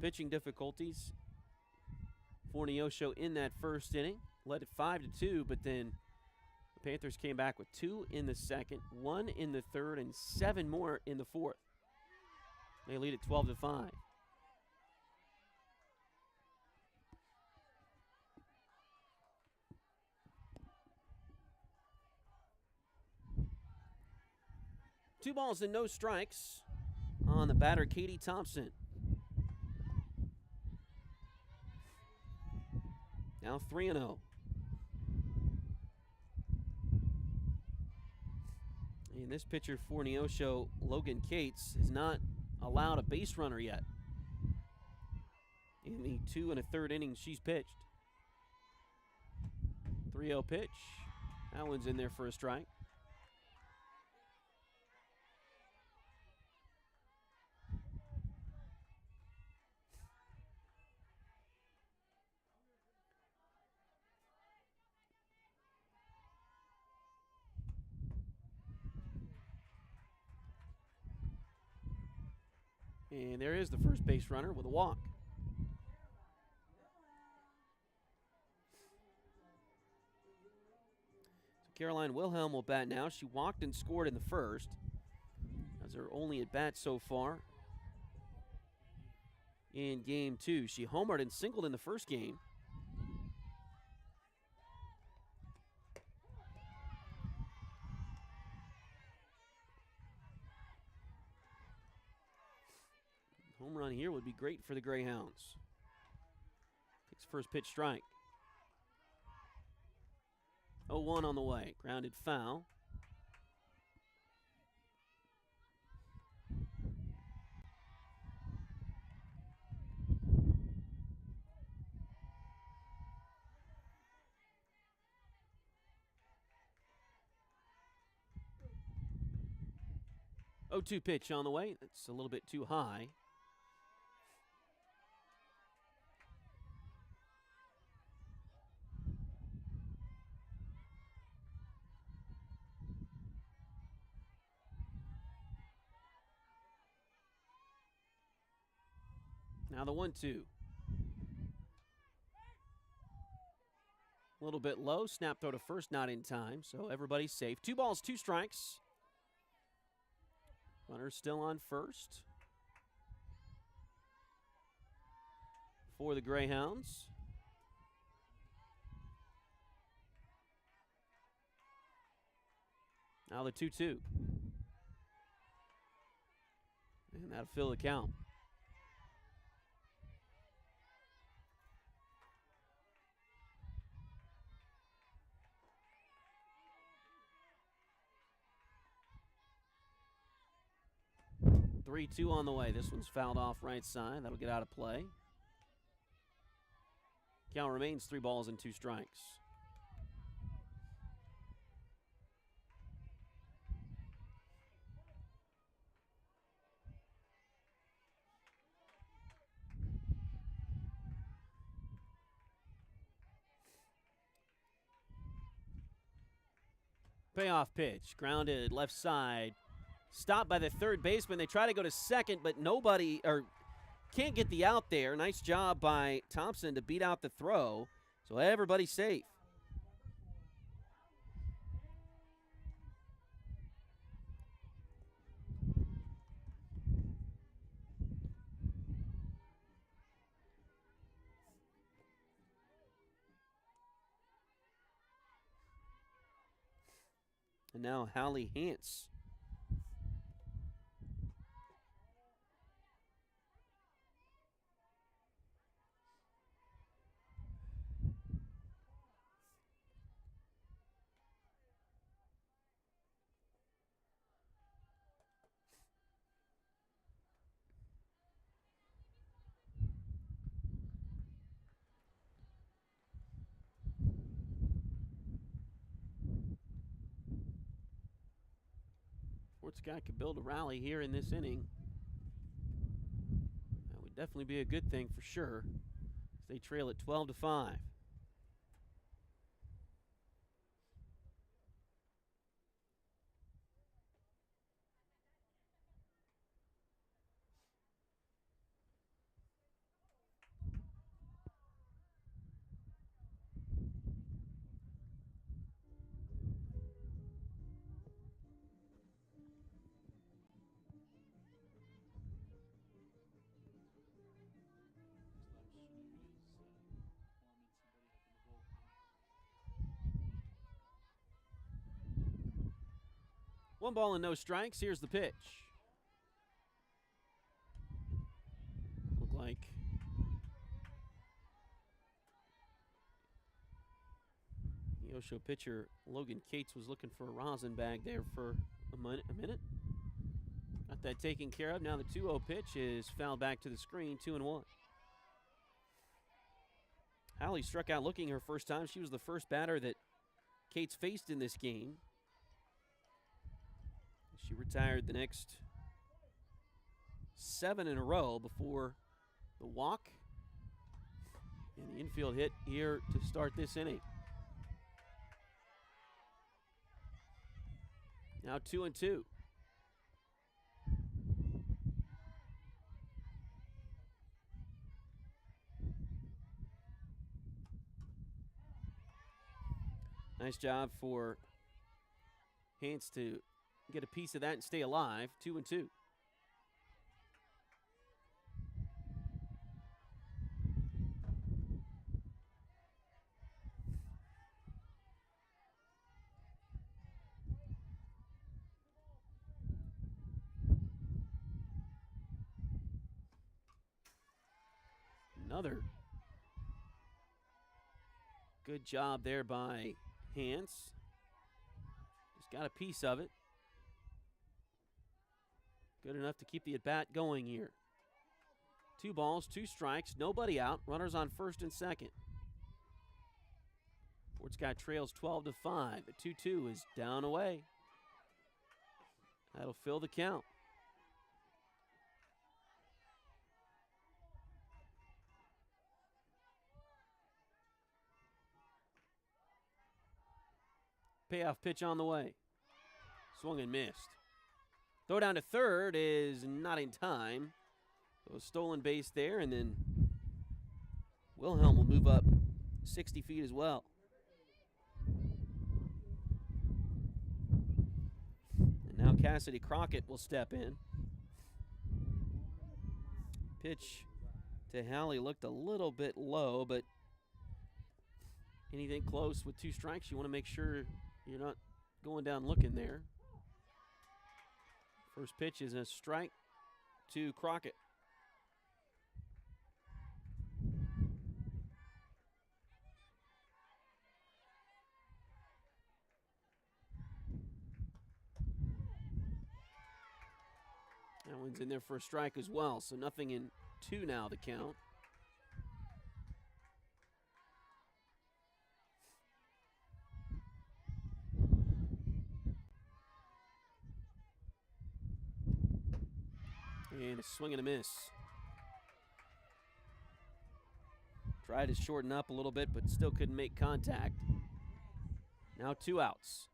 pitching difficulties for Neosho in that first inning. Led it 5-2, but then the Panthers came back with 2 in the second, 1 in the third, and 7 more in the fourth. They lead at 12-5. Two balls and no strikes on the batter, Katie Thompson. Now 3-0. And this pitcher for Neosho, Logan Cates, has not allowed a base runner yet in the 2 1/3 innings she's pitched. 3-0 pitch. That one's in there for a strike. And there is the first base runner with a walk. So Caroline Wilhelm will bat now. She walked and scored in the first. That's her only at bat so far in game 2. She homered and singled in the first game. Home run here would be great for the Greyhounds. Takes first pitch strike. 0-1 on the way. Grounded foul. Oh, 2 pitch on the way. That's a little bit too high. Now the 1-2. A little bit low. Snap throw to first, not in time. So everybody's safe. 2 balls, 2 strikes. Runner still on first for the Greyhounds. Now the 2-2. And that'll fill the count. 3-2 on the way. This one's fouled off right side. That'll get out of play. Count remains 3 balls and 2 strikes. Payoff pitch. Grounded left side. Stopped by the third baseman. They try to go to second, but nobody, or can't get the out there. Nice job by Thompson to beat out the throw. So everybody's safe. And now Hallie Hance. Fort Scott could build a rally here in this inning. That would definitely be a good thing for sure, as they trail at 12-5. One ball and no strikes. Here's the pitch. Look like Neosho pitcher Logan Cates was looking for a rosin bag there for a minute. Got that taken care of. Now the 2-0 pitch is fouled back to the screen, 2-1. Hallie struck out looking her first time. She was the first batter that Cates faced in this game. She retired the next 7 in a row before the walk and the infield hit here to start this inning. Now 2-2. Nice job for Hance to get a piece of that and stay alive. 2-2. Another good job there by Hance. Just got a piece of it. Good enough to keep the at-bat going here. 2 balls, 2 strikes, nobody out. Runners on first and second. Fort Scott trails 12-5. The 2-2 is down away. That'll fill the count. Payoff pitch on the way. Swung and missed. Throw down to third is not in time. So a stolen base there, and then Wilhelm will move up 60 feet as well. And now Cassidy Crockett will step in. Pitch to Hallie looked a little bit low, but anything close with 2 strikes, you want to make sure you're not going down looking there. First pitch is a strike to Crockett. That one's in there for a strike as well, so nothing in 2 now the count. And a swing and a miss. Tried to shorten up a little bit, but still couldn't make contact. Now 2 outs.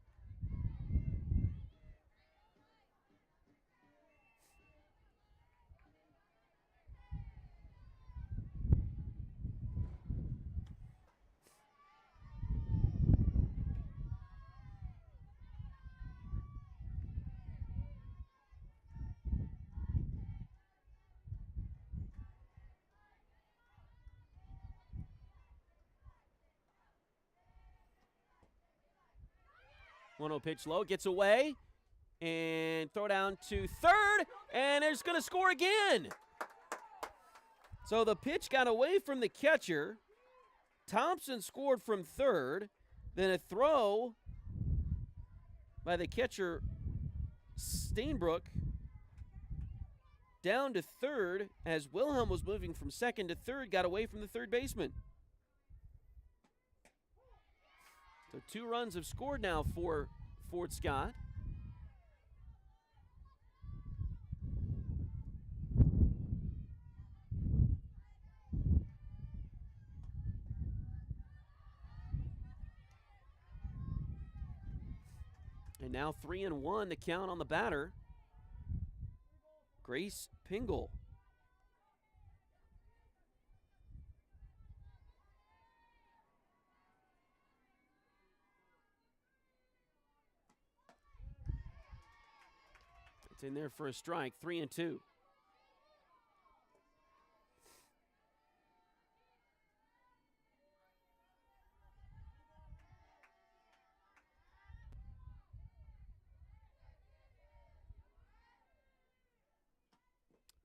One-0 pitch low, gets away, and throw down to third, and it's going to score again. So the pitch got away from the catcher. Thompson scored from third. Then a throw by the catcher, Steinbrook, down to third as Wilhelm was moving from second to third, got away from the third baseman. So 2 runs have scored now for Fort Scott. And now 3-1 the count on the batter. Grace Pingle. It's in there for a strike, 3-2.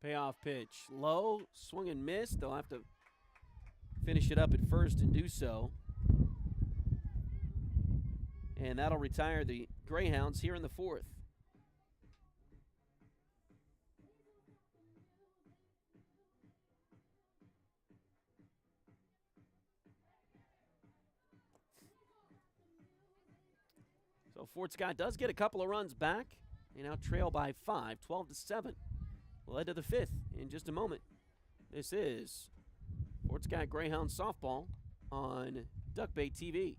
Payoff pitch. Low, swing and miss. They'll have to finish it up at first and do so. And that'll retire the Greyhounds here in the fourth. So Fort Scott does get a couple of runs back. They now trail by 5, 12-7. We'll head to the fifth in just a moment. This is Fort Scott Greyhounds softball on Duck Bay TV.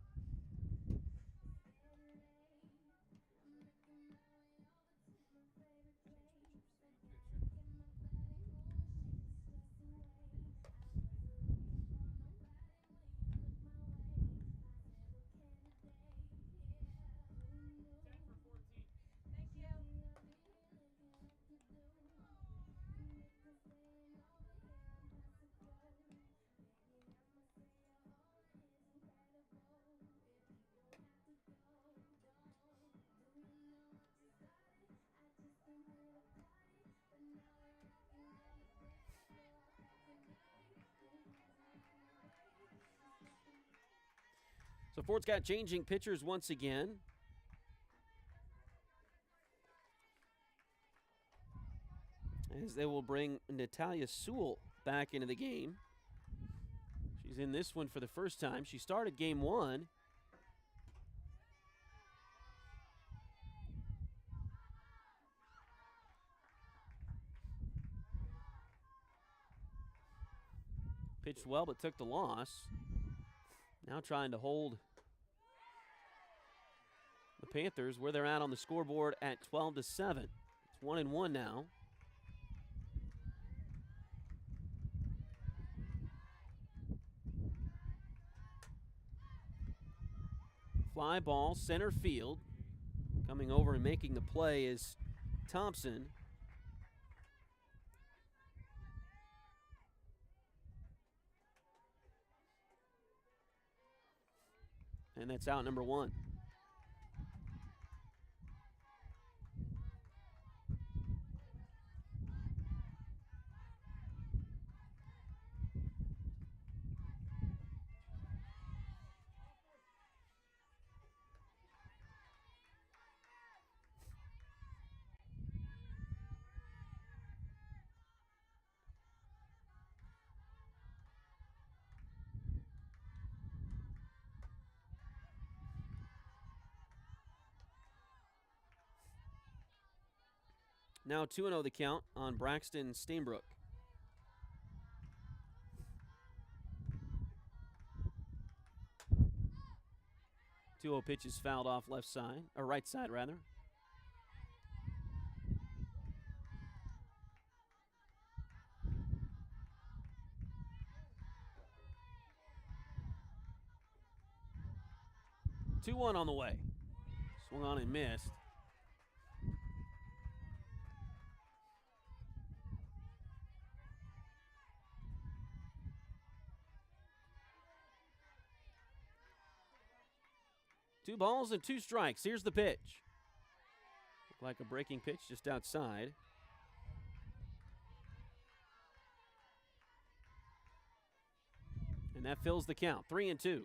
So Fort Scott changing pitchers once again. As they will bring Natalia Sewell back into the game. She's in this one for the first time. She started game one. Pitched well but took the loss. Now trying to hold the Panthers where they're at on the scoreboard at 12-7. It's 1-1 now. Fly ball, center field. Coming over and making the play is Thompson. And that's out number one. Now 2-0 the count on Braxton Stainbrook. 2-0 pitch is fouled off left side, or right side rather. Two 2-1 on the way. Swung on and missed. Two balls and two strikes. Here's the pitch. Looked like a breaking pitch just outside. And that fills the count. 3-2.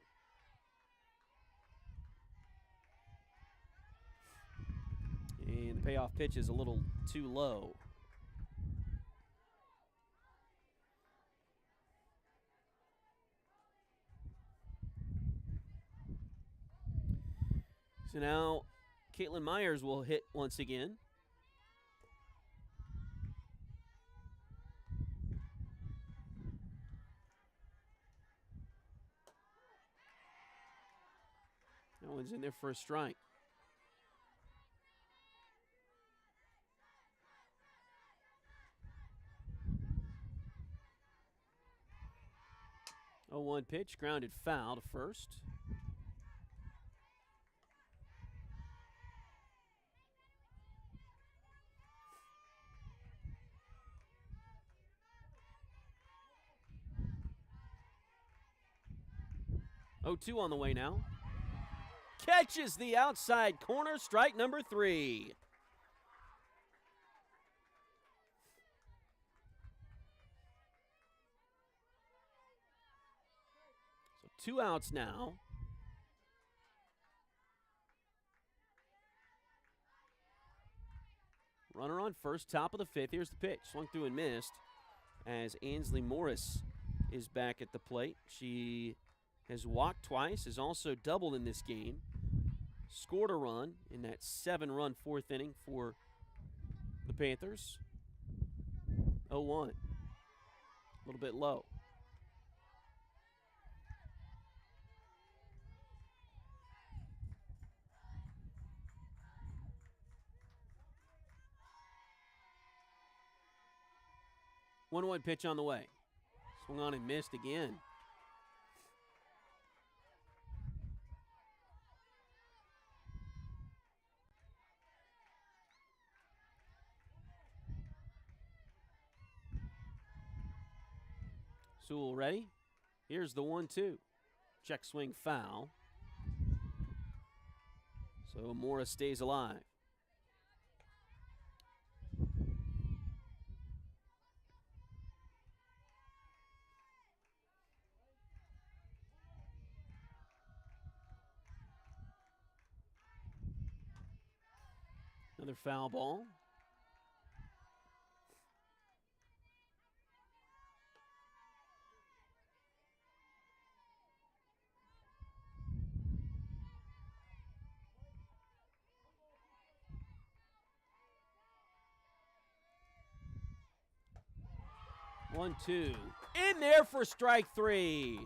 And the payoff pitch is a little too low. So now Caitlin Myers will hit once again. That one's in there for a strike. 0-1 pitch, grounded foul to first. Oh, 2 on the way now. Catches the outside corner, strike number 3. So 2 outs now. Runner on first, top of the 5th. Here's the pitch. Swung through and missed as Ansley Morris is back at the plate. She has walked twice, has also doubled in this game. Scored a run in that 7-run 4th inning for the Panthers. 0-1. A little bit low. One pitch on the way. Swung on and missed again. Sewell ready. Here's the 1-2. Check swing foul. So Morris stays alive. Another foul ball. One, two. In there for strike 3.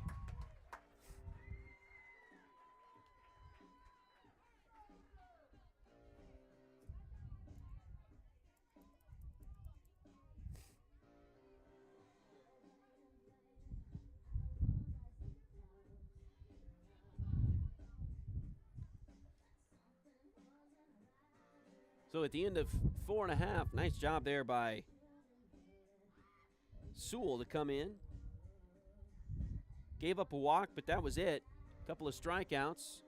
So at the end of 4.5, nice job there by Sewell to come in. Gave up a walk, but that was it. A couple of strikeouts.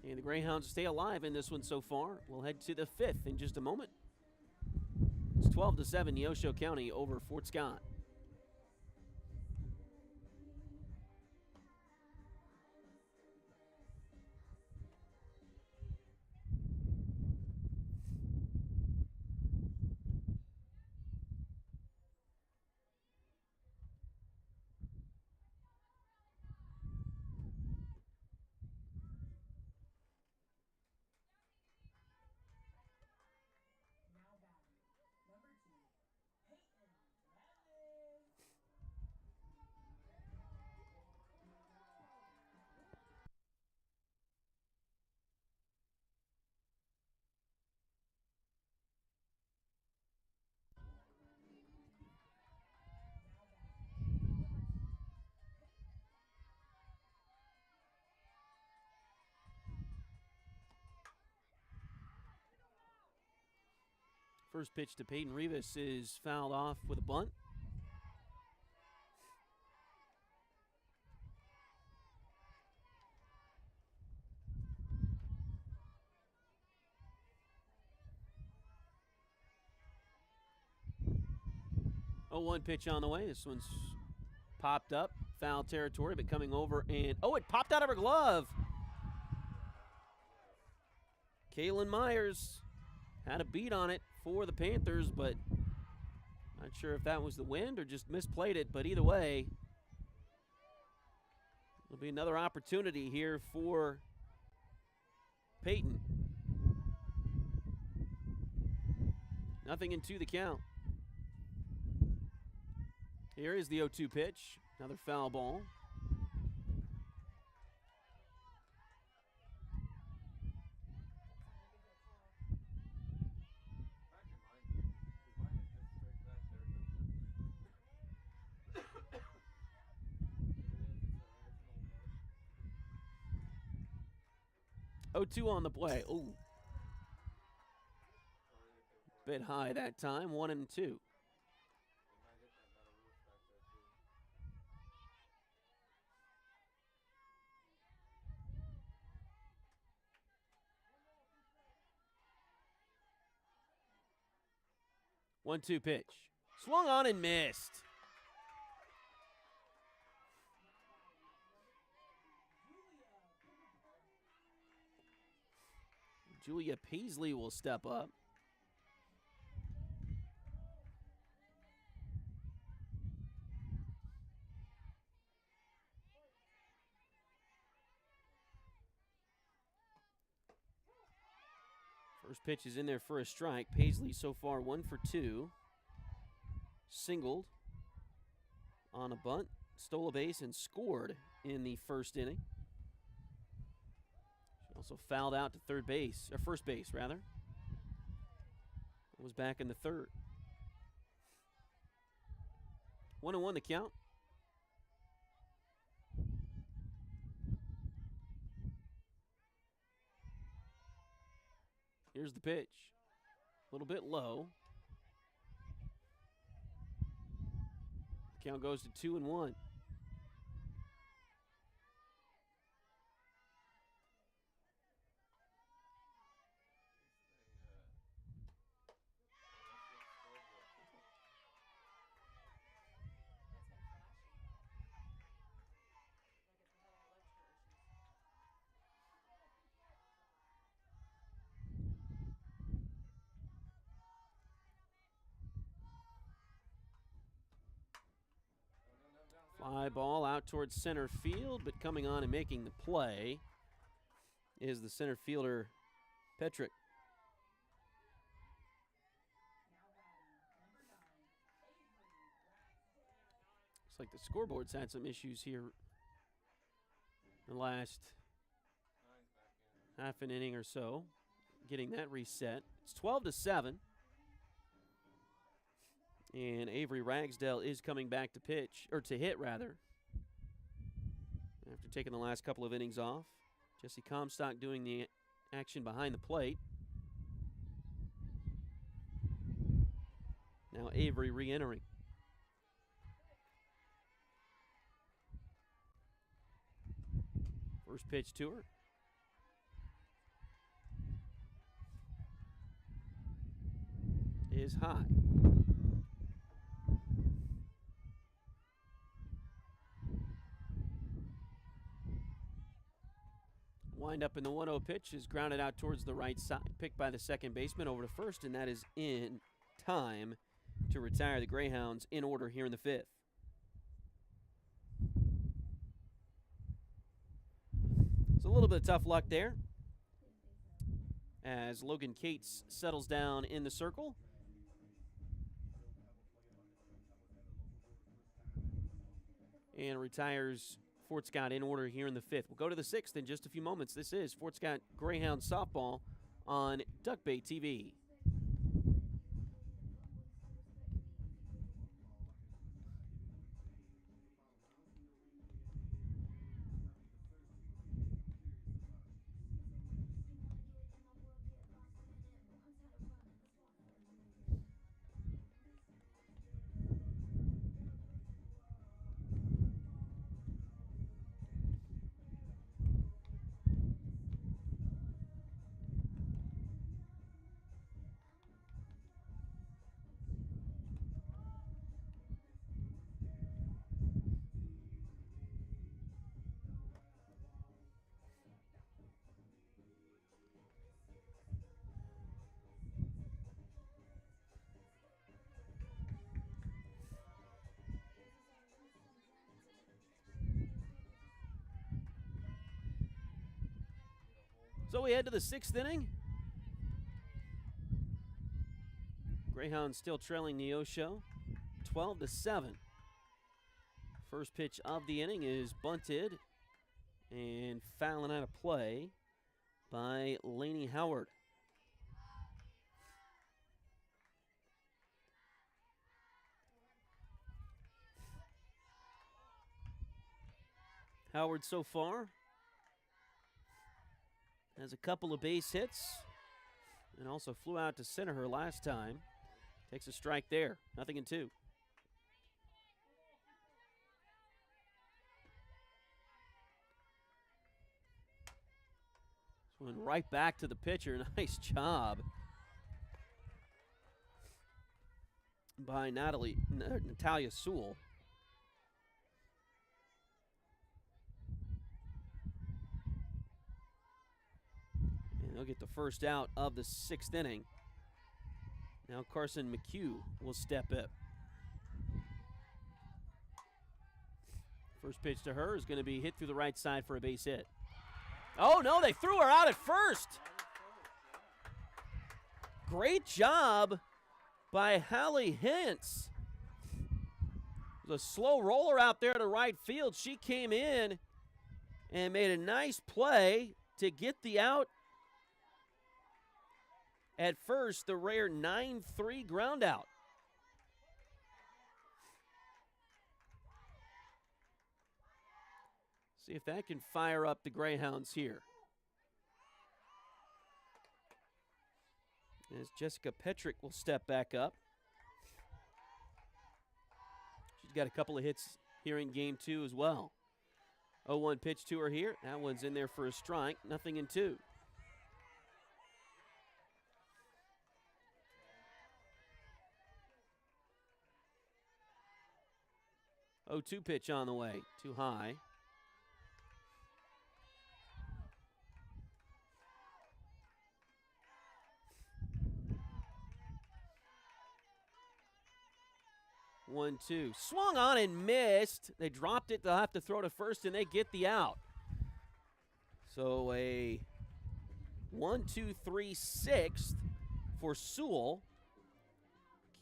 And the Greyhounds stay alive in this one so far. We'll head to the 5th in just a moment. It's 12-7, Neosho County over Fort Scott. First pitch to Peyton Rivas is fouled off with a bunt. Oh, 1 pitch on the way. This one's popped up. Foul territory, but coming over and, oh, it popped out of her glove. Kaylin Myers had a beat on it for the Panthers, but not sure if that was the wind or just misplayed it, but either way, there'll be another opportunity here for Peyton. Nothing in 2 the count. Here is the 0-2 pitch. Another foul ball. 0-2 on the play. Ooh. Bit high that time, 1-2. One-two pitch. Swung on and missed. Julia Paisley will step up. First pitch is in there for a strike. Paisley so far 1 for 2. Singled on a bunt, stole a base, and scored in the first inning. She also fouled out to third base, or first base, rather. It was back in the third. 1-1 the count. Here's the pitch. A little bit low. Count goes to 2-1. Fly ball out towards center field, but coming on and making the play is the center fielder, Petrick. Looks like the scoreboard's had some issues here in the last half an inning or so, getting that reset. It's 12-7. And Avery Ragsdale is coming back to pitch, or to hit, rather, after taking the last couple of innings off. Jesse Comstock doing the action behind the plate. Now Avery re-entering. First pitch to her. Is high. Wind up in the 1-0 pitch is grounded out towards the right side, picked by the second baseman over to first, and that is in time to retire the Greyhounds in order here in the fifth. It's a little bit of tough luck there as Logan Cates settles down in the circle. And retires Fort Scott in order here in the fifth. We'll go to the sixth in just a few moments. This is Fort Scott Greyhounds softball on Duck Bay TV. So we head to the sixth inning. Greyhounds still trailing Neosho, 12-7. First pitch of the inning is bunted and fouling out of play by Lainey Howard. Howard so far Has a couple of base hits and also flew out to center her last time. Takes a strike there. 0-2. Went right back to the pitcher. Nice job by Natalia Sewell. And they'll get the first out of the 6th inning. Now Carson McHugh will step up. First pitch to her is going to be hit through the right side for a base hit. Oh, no, they threw her out at first. Great job by Hallie Hintz. It was a slow roller out there to right field. She came in and made a nice play to get the out at first, the rare 9-3 ground out. See if that can fire up the Greyhounds here. As Jessica Petrick will step back up. She's got a couple of hits here in game 2 as well. 0-1 pitch to her here. That one's in there for a strike. 0-2. 0-2 pitch on the way. Too high. One, two. Swung on and missed. They dropped it. They'll have to throw to first, and they get the out. So a 1-2-3 6th for Sewell,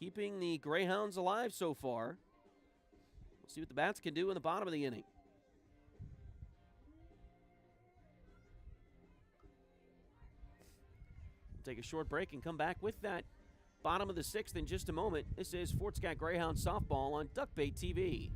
keeping the Greyhounds alive so far. We'll see what the bats can do in the bottom of the inning. We'll take a short break and come back with that bottom of the 6th in just a moment. This is Fort Scott Greyhound Softball on Duckbait TV.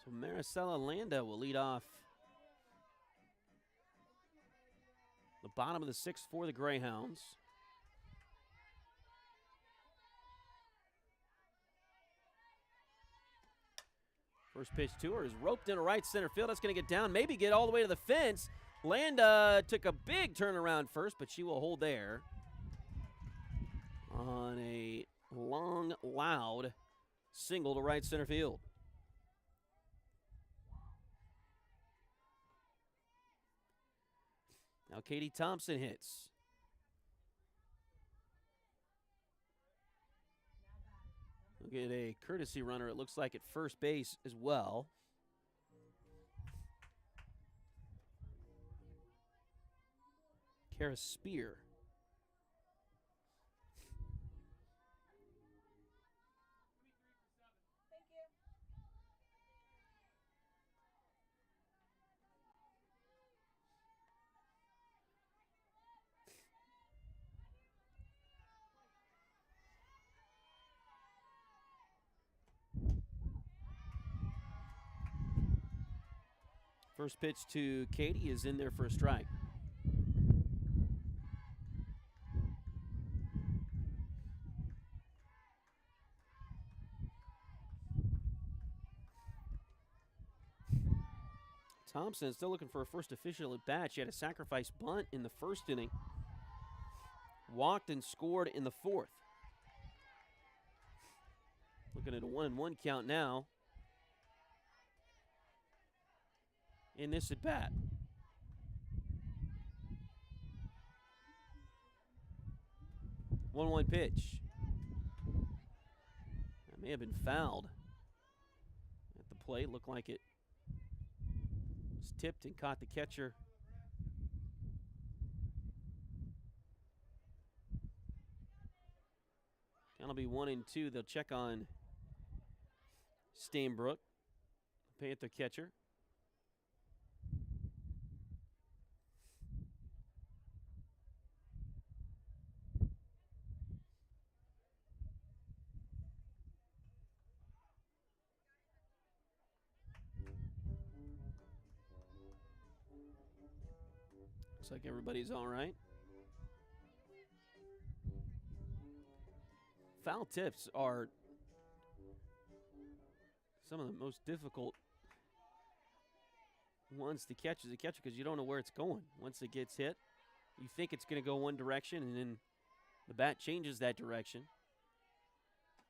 So Maricela Landa will lead off the bottom of the 6th for the Greyhounds. First pitch to her is roped into right center field. That's going to get down, maybe get all the way to the fence. Landa took a big turnaround first, but she will hold there on a long, loud single to right center field. Now Katie Thompson hits. We'll get a courtesy runner, it looks like, at first base as well. Kara Spear. First pitch to Katie is in there for a strike. Thompson is still looking for a first official at bat. She had a sacrifice bunt in the first inning. Walked and scored in the 4th. Looking at a 1-1 count now in this at bat. One pitch. That May have been fouled at the plate. Looked like it was tipped and caught the catcher. That'll be 1-2. They'll check on Stainbrook, Panther catcher. Looks like everybody's all right. Foul tips are some of the most difficult ones to catch as a catcher because you don't know where it's going. Once it gets hit, you think it's going to go one direction, and then the bat changes that direction.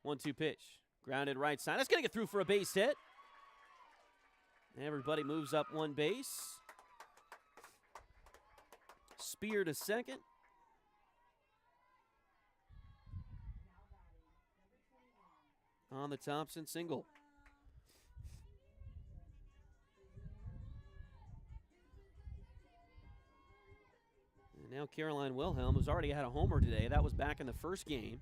1-2 pitch. Grounded right side. That's going to get through for a base hit. Everybody moves up one base. Spear to second. On the Thompson single. And now Caroline Wilhelm, who's already had a homer today. That was back in the first game.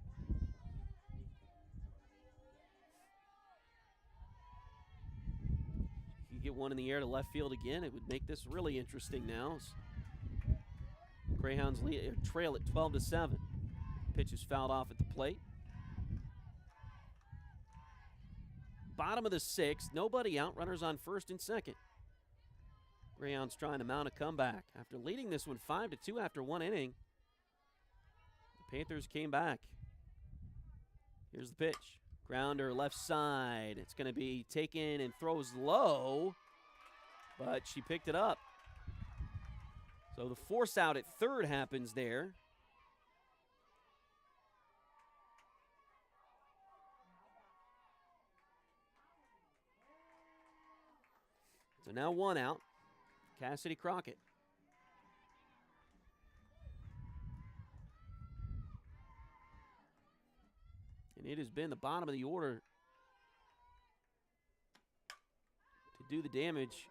If you get one in the air to left field again, it would make this really interesting now. Greyhounds trail at 12-7. Pitch is fouled off at the plate. Bottom of the sixth, nobody out, runners on first and second. Greyhounds trying to mount a comeback. After leading this one 5-2 after one inning, the Panthers came back. Here's the pitch. Grounder left side. It's going to be taken and throws low, but she picked it up. So the force out at third happens there. So now one out, Cassidy Crockett. And it has been the bottom of the order to do the damage.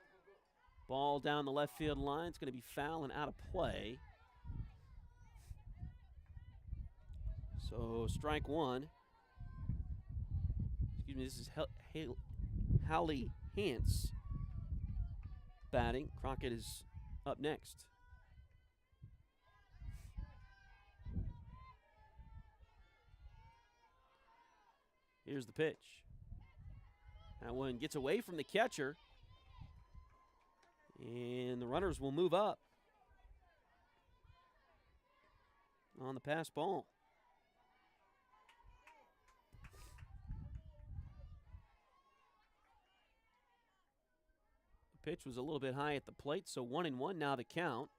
Ball down the left field line. It's going to be foul and out of play. So strike one. Excuse me, this is Hallie Hance batting. Crockett is up next. Here's the pitch. That one gets away from the catcher. And the runners will move up on the pass ball. The pitch was a little bit high at the plate, so 1-1 now the count.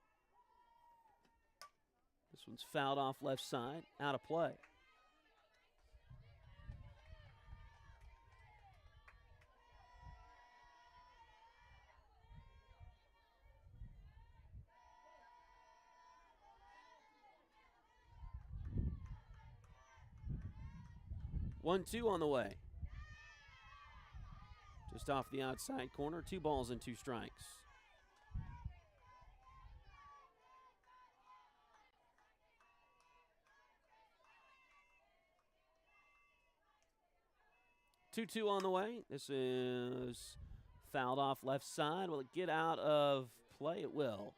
This one's fouled off left side, out of play. One-two on the way. Just off the outside corner, 2 balls and 2 strikes. Two on the way. This is fouled off left side. Will it get out of play? It will.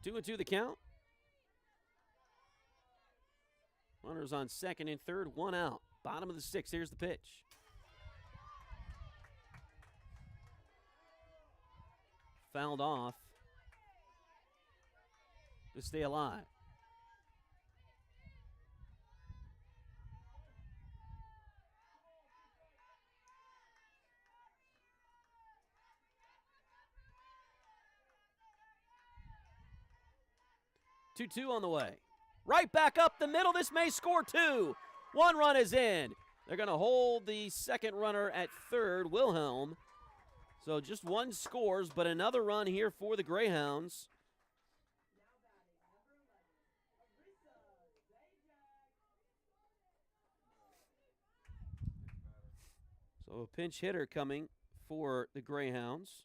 Two and two the count. Runners on second and third, 1 out. Bottom of the sixth, here's the pitch. Fouled off to stay alive. Two on the way. Right back up the middle. This may score 2. One run is in. They're going to hold the second runner at third, Wilhelm. So just one scores, but another run here for the Greyhounds. So a pinch hitter coming for the Greyhounds.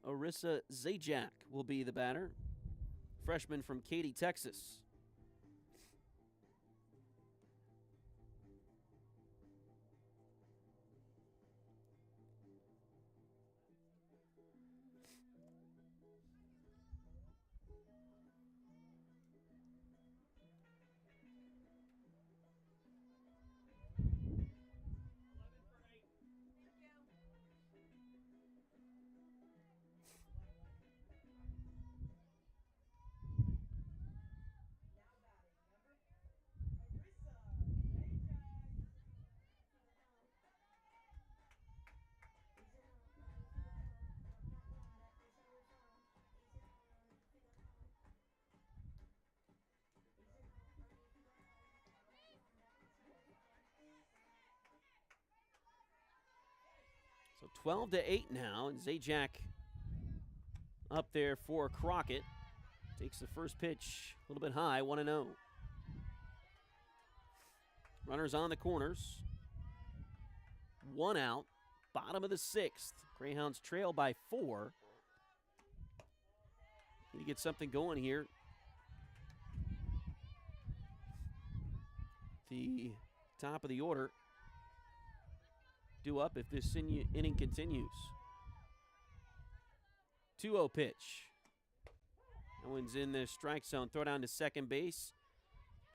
Arissa Zajac will be the batter. Freshman from Katy, Texas. So 12-8 now, and Zajac up there for Crockett. Takes the first pitch a little bit high, 1-0. Runners on the corners. One out, bottom of the sixth. Greyhounds trail by 4. Need to get something going here. The top of the order due up if this inning continues. 2-0 pitch. That one's in the strike zone. Throw down to second base.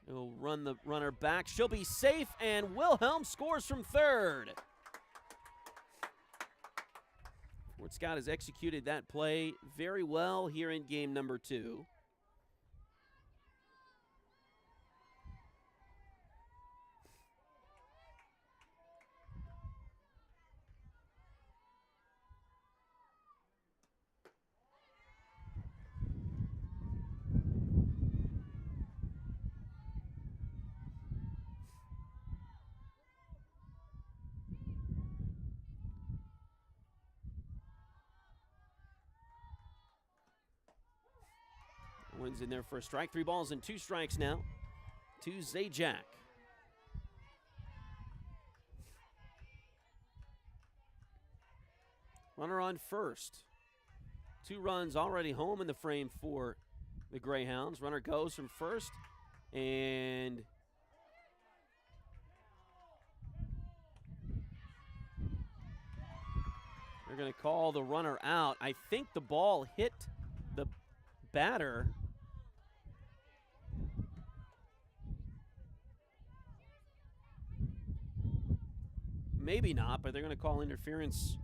He'll run the runner back. She'll be safe, and Wilhelm scores from third. Fort Scott has executed that play very well here in game number 2. One's in there for a strike. 3 balls and 2 strikes now to Zajac. Runner on first. 2 runs already home in the frame for the Greyhounds. Runner goes from first, and they're going to call the runner out. I think the ball hit the batter. Maybe not, but they're going to call interference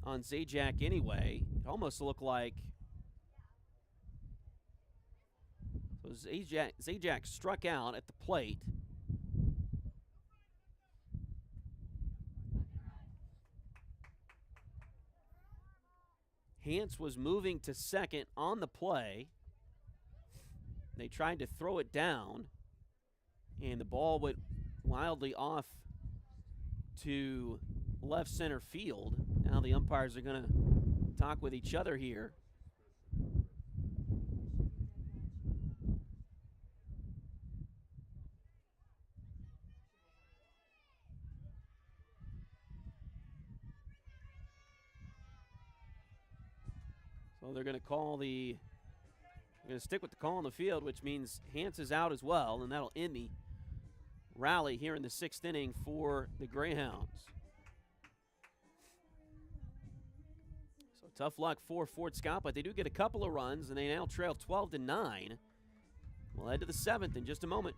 on Zajac anyway. It almost looked like so Zajac struck out at the plate. Hance was moving to second on the play. They tried to throw it down, and the ball went wildly off to left center field. Now the umpires are going to talk with each other here. So they're going to stick with the call on the field, which means Hance is out as well, and that'll end the rally here in the 6th inning for the Greyhounds. So tough luck for Fort Scott, but they do get a couple of runs, and they now trail 12-9. We'll head to the 7th in just a moment.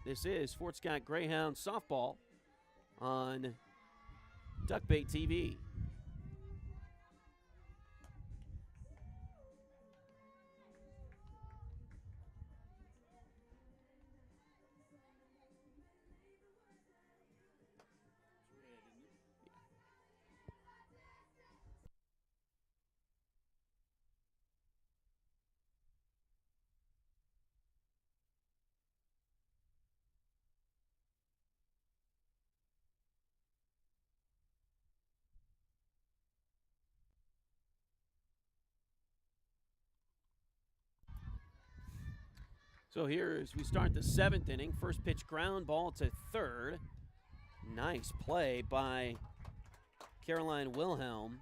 This is Fort Scott Greyhounds softball on Duckbait TV. So here as we start the 7th inning, first pitch ground ball to third. Nice play by Caroline Wilhelm.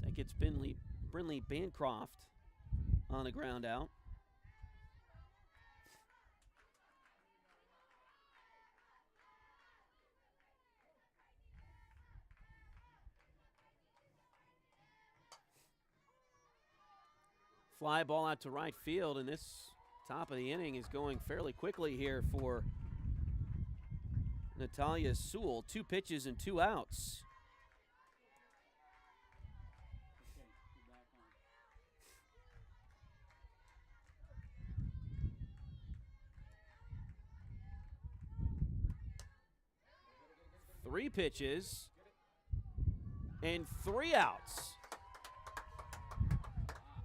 That gets Brinley Bancroft on the ground out. Fly ball out to right field, and this top of the inning is going fairly quickly here for Natalia Sewell. 2 pitches and 2 outs. Three pitches and 3 outs.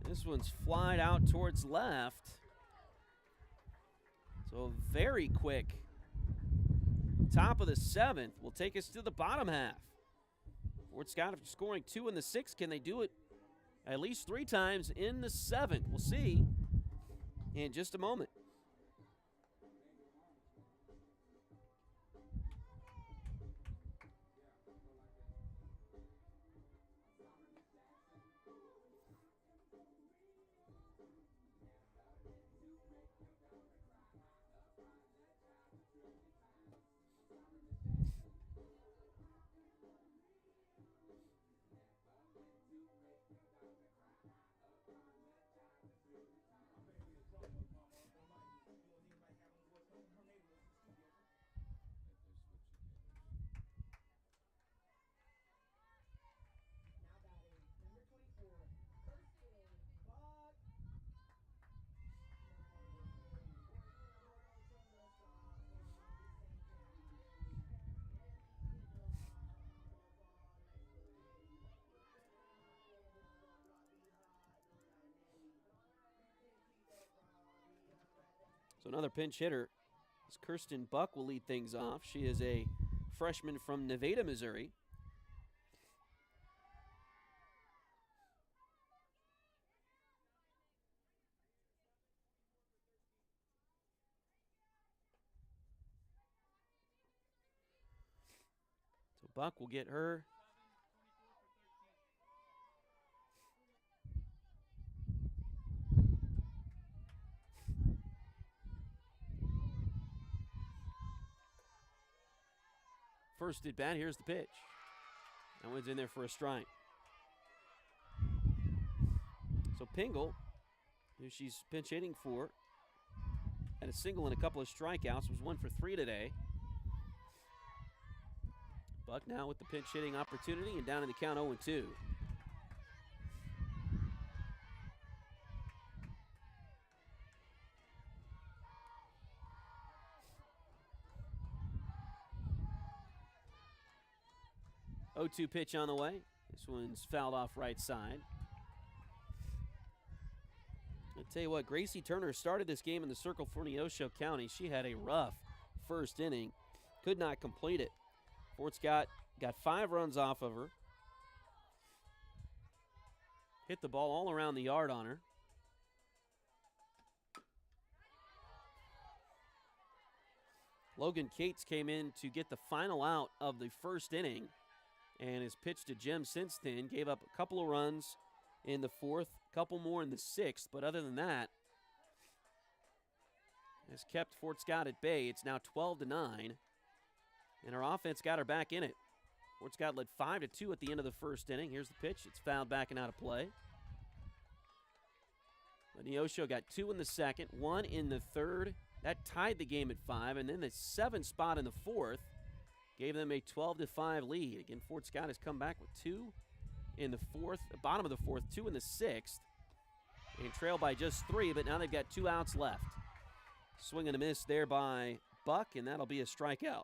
This one's flied out towards left. So very quick. Top of the 7th will take us to the bottom half. Fort Scott scoring 2 in the 6th. Can they do it at least 3 times in the 7th? We'll see in just a moment. So another pinch hitter, as Kirsten Buck will lead things off. She is a freshman from Nevada, Missouri. So Buck will get her first at bat. Here's the pitch. That one's in there for a strike. So Pingle, who she's pinch hitting for, had a single and a couple of strikeouts, was 1 for 3 today. Buck now with the pinch hitting opportunity and down in the count 0-2. Oh-2 pitch on the way. This one's fouled off right side. I'll tell you what, Gracie Turner started this game in the circle for Neosho County. She had a rough first inning. Could not complete it. Fort Scott got 5 runs off of her. Hit the ball all around the yard on her. Logan Cates came in to get the final out of the first inning and has pitched to Jem since then. Gave up a couple of runs in the 4th, a couple more in the 6th, but other than that, has kept Fort Scott at bay. It's now 12-9, and our offense got her back in it. Fort Scott led 5-2 at the end of the first inning. Here's the pitch. It's fouled back and out of play. But Neosho got 2 in the 2nd, 1 in the 3rd. That tied the game at 5, and then the 7th spot in the 4th gave them a 12-5 lead. Again, Fort Scott has come back with 2 in the 4th, the bottom of the 4th, 2 in the 6th, and trail by just 3, but now they've got 2 outs left. Swing and a miss there by Buck, and that'll be a strikeout.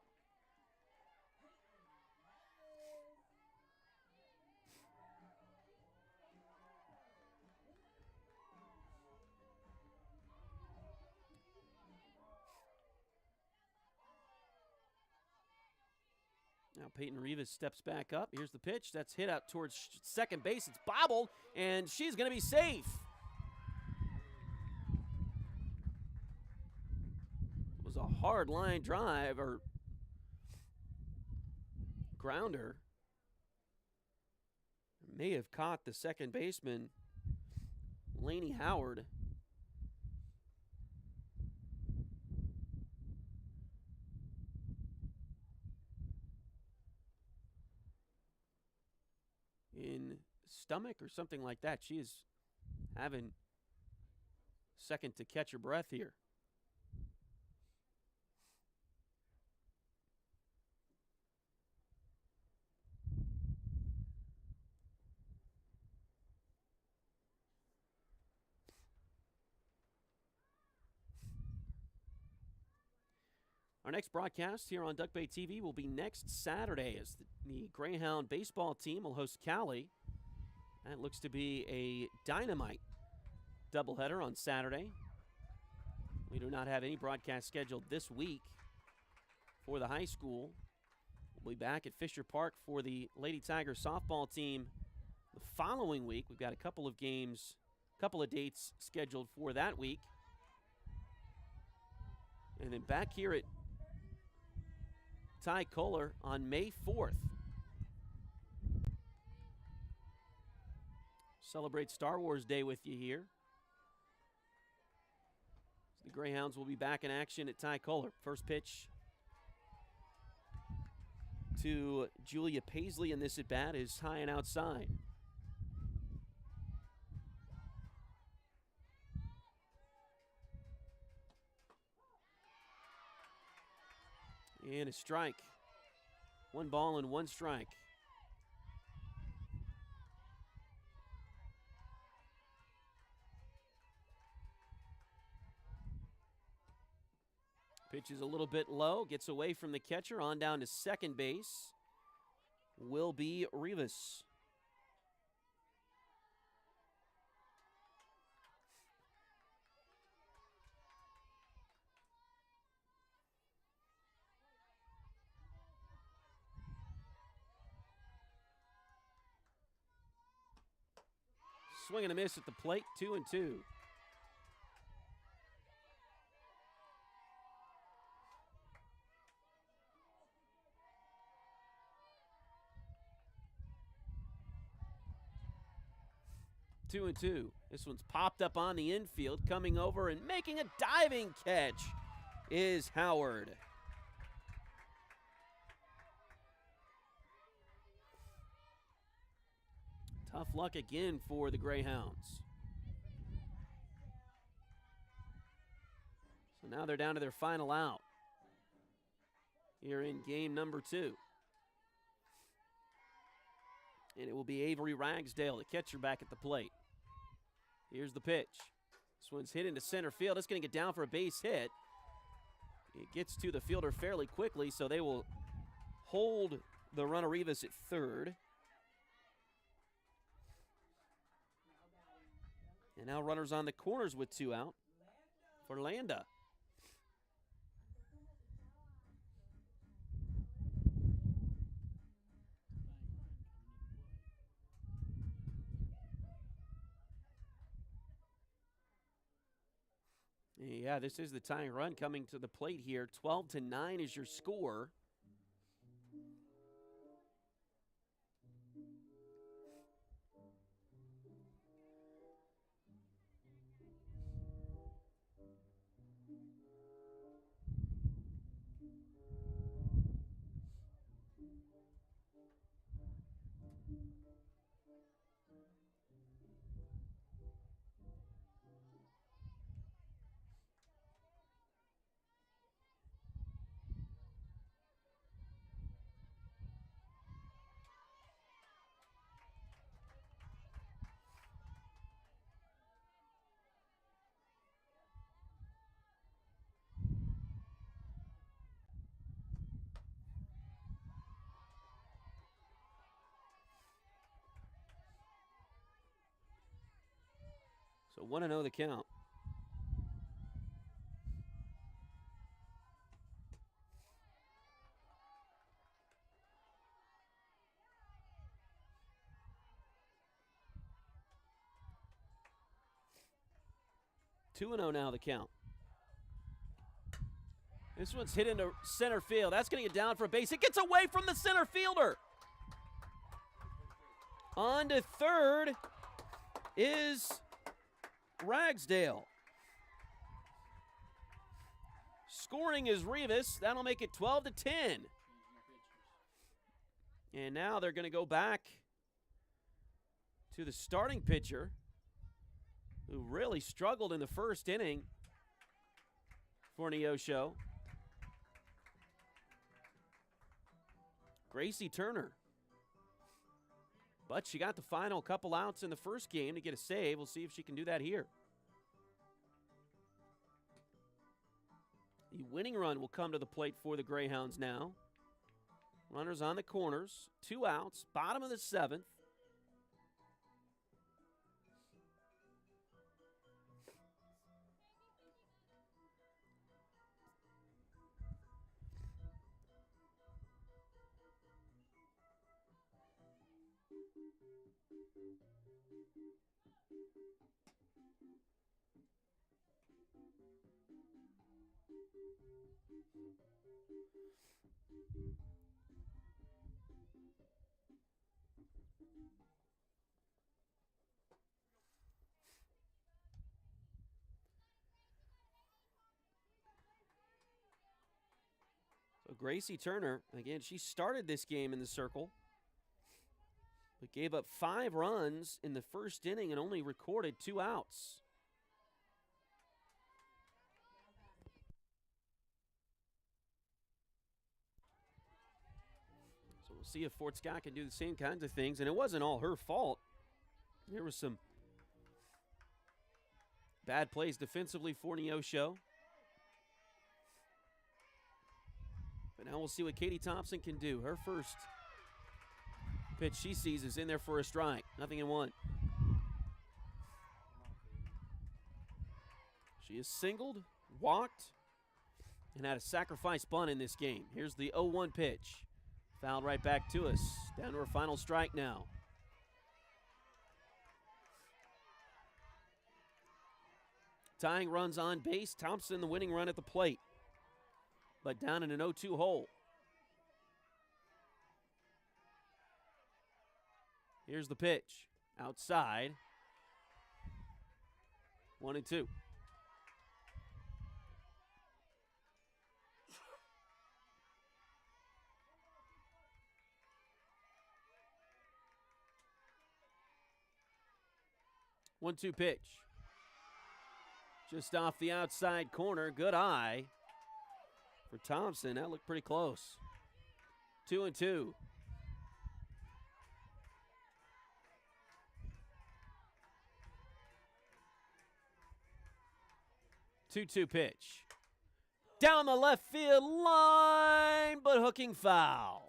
Now Peyton Rivas steps back up. Here's the pitch. That's hit out towards second base. It's bobbled, and she's going to be safe. was a hard line drive or grounder. May have caught the second baseman, Laney Howard. In stomach or something like that. She is having a second to catch her breath here. Our next broadcast here on Duck Bay TV will be next Saturday as the Greyhound baseball team will host Cali. That looks to be a dynamite doubleheader on Saturday. We do not have any broadcast scheduled this week for the high school. We'll be back at Fisher Park for the Lady Tigers softball team the following week. We've got a couple of games, couple of dates scheduled for that week. And then back here at Ty Kohler on May 4th. Celebrate Star Wars Day with you here. The Greyhounds will be back in action at Ty Kohler. First pitch to Julia Paisley in this at-bat is high and outside. And a strike. 1 ball and 1 strike. Pitch is a little bit low, gets away from the catcher, on down to second base will be Rivas. Swing and a miss at the plate, 2-2. Two and two. This one's popped up on the infield. Coming over and making a diving catch is Howard. Tough luck again for the Greyhounds. So now they're down to their final out here in game number 2. And it will be Avery Ragsdale, the catcher, back at the plate. Here's the pitch. This one's hit into center field. It's going to get down for a base hit. It gets to the fielder fairly quickly, so they will hold the runner Rivas at third. And now runners on the corners with 2 out for Landa. Yeah, this is the tying run coming to the plate here. 12-9 is your score. So 1-0 the count. Two and 0 now the count. This one's hit into center field. That's going to get down for a base. It gets away from the center fielder. On to third is Ragsdale. Scoring is Rivas. That'll make it 12-10. And now they're going to go back to the starting pitcher, who really struggled in the first inning for Neosho. Gracie Turner. But she got the final couple outs in the first game to get a save. We'll see if she can do that here. The winning run will come to the plate for the Greyhounds now. Runners on the corners. 2 outs. Bottom of the 7th. So Gracie Turner, again, she started this game in the circle, but gave up 5 runs in the first inning and only recorded 2 outs. So we'll see if Fort Scott can do the same kinds of things, and it wasn't all her fault. There was some bad plays defensively for Neosho. But now we'll see what Katie Thompson can do. Her first pitch she sees is in there for a strike. 0-1. She is singled, walked, and had a sacrifice bunt in this game. Here's the 0-1 pitch. Fouled right back to us. Down to her final strike now. Tying runs on base. Thompson the winning run at the plate, but down in an 0-2 hole. Here's the pitch. Outside. 1-2. One-two pitch. Just off the outside corner. Good eye for Thompson. That looked pretty close. 2-2. 2-2 pitch. Down the left field line, but hooking foul.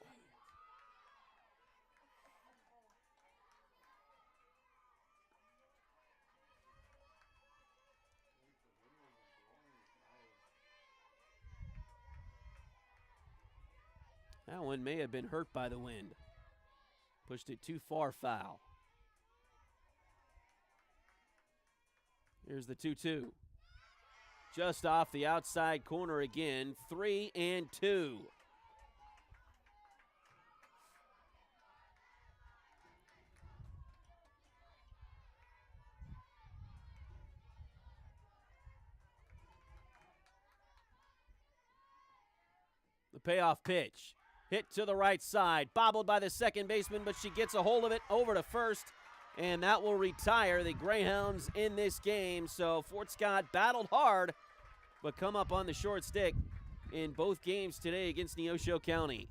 That one may have been hurt by the wind. Pushed it too far foul. Here's the 2-2. Just off the outside corner again. 3-2. The payoff pitch. Hit to the right side. Bobbled by the second baseman, but she gets a hold of it over to first. And that will retire the Greyhounds in this game. So Fort Scott battled hard, but come up on the short stick in both games today against Neosho County.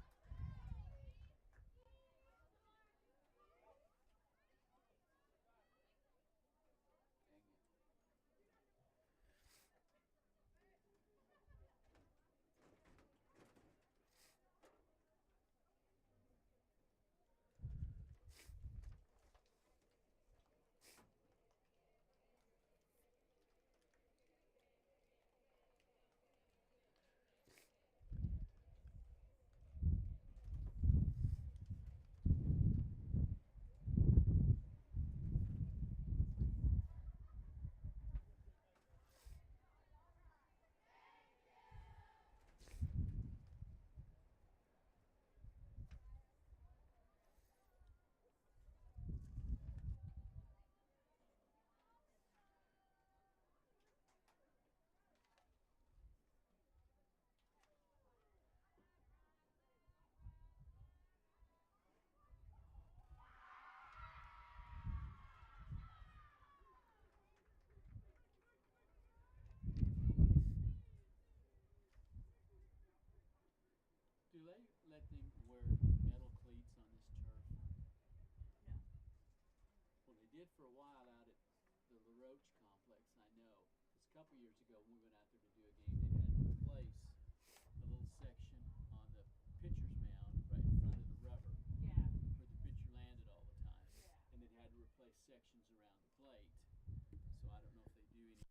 did for a while out at the LaRoche complex, I know. Because a couple years ago when we went out there to do a game, they had to replace a little section on the pitcher's mound right in front of the rubber. Yeah. Where the pitcher landed all the time. Yeah. And they had to replace sections around the plate. So I don't know if they do any.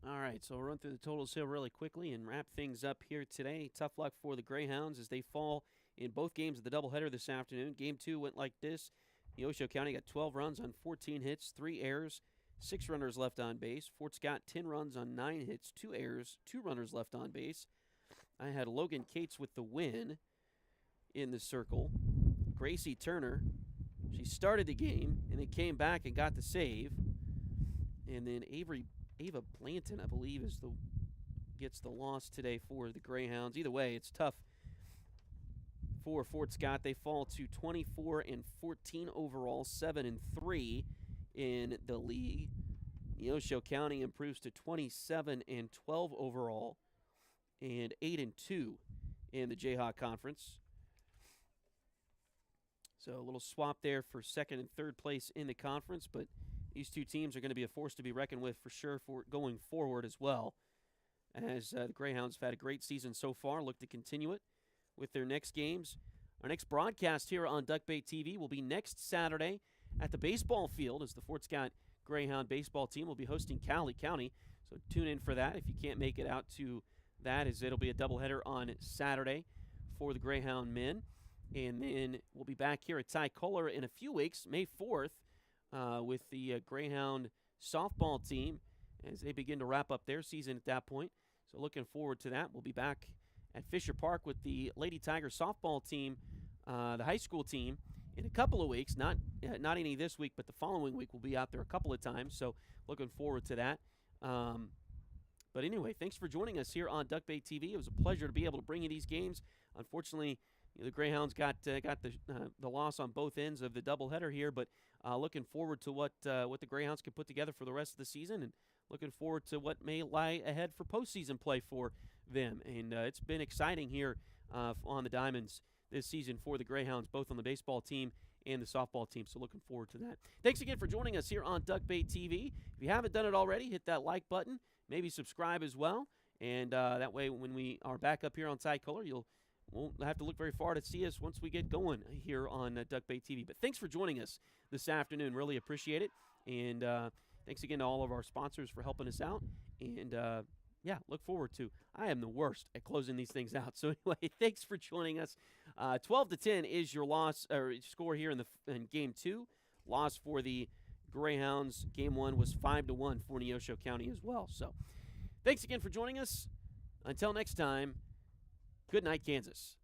All right, so we'll run through the totals here really quickly and wrap things up here today. Tough luck for the Greyhounds as they fall in both games of the doubleheader this afternoon. Game 2 went like this. Neosho County got 12 runs on 14 hits, 3 errors, 6 runners left on base. Fort Scott 10 runs on 9 hits, 2 errors, 2 runners left on base. I had Logan Cates with the win in the circle. Gracie Turner, she started the game and then came back and got the save. And then Ava Blanton, I believe, gets the loss today for the Greyhounds. Either way, it's tough for Fort Scott. They fall to 24-14 overall, 7-3 in the league. Neosho County improves to 27-12 overall and 8-2 in the Jayhawk Conference. So a little swap there for second and third place in the conference, but these two teams are going to be a force to be reckoned with for sure for going forward as well. As the Greyhounds have had a great season so far, look to continue it with their next games. Our next broadcast here on Duck Bay TV will be next Saturday at the baseball field as the Fort Scott Greyhound baseball team will be hosting Cowley County. So tune in for that if you can't make it out to that, as it'll be a doubleheader on Saturday for the Greyhound men. And then we'll be back here at Ty Kohler in a few weeks, May 4th, with the Greyhound softball team as they begin to wrap up their season at that point. So looking forward to that. We'll be back at Fisher Park with the Lady Tiger softball team, the high school team, in a couple of weeks. Not any this week, but the following week we'll be out there a couple of times. So looking forward to that. But anyway, thanks for joining us here on Duck Bay TV. It was a pleasure to be able to bring you these games. Unfortunately, the Greyhounds got the loss on both ends of the doubleheader here, but looking forward to what the Greyhounds can put together for the rest of the season, and looking forward to what may lie ahead for postseason play for them. And it's been exciting here on the Diamonds this season for the Greyhounds, both on the baseball team and the softball team. So looking forward to that. Thanks again for joining us here on Duck Bay TV. If you haven't done it already, hit that like button. Maybe subscribe as well. And that way, when we are back up here on Ty Kohler, you won't have to look very far to see us once we get going here on Duck Bay TV. But thanks for joining us this afternoon. Really appreciate it. And thanks again to all of our sponsors for helping us out. And, yeah, look forward to. I am the worst at closing these things out. So anyway, thanks for joining us. 12-10 is your loss or score here in Game 2. Loss for the Greyhounds. Game 1 was 5-1 for Neosho County as well. So thanks again for joining us. Until next time, good night, Kansas.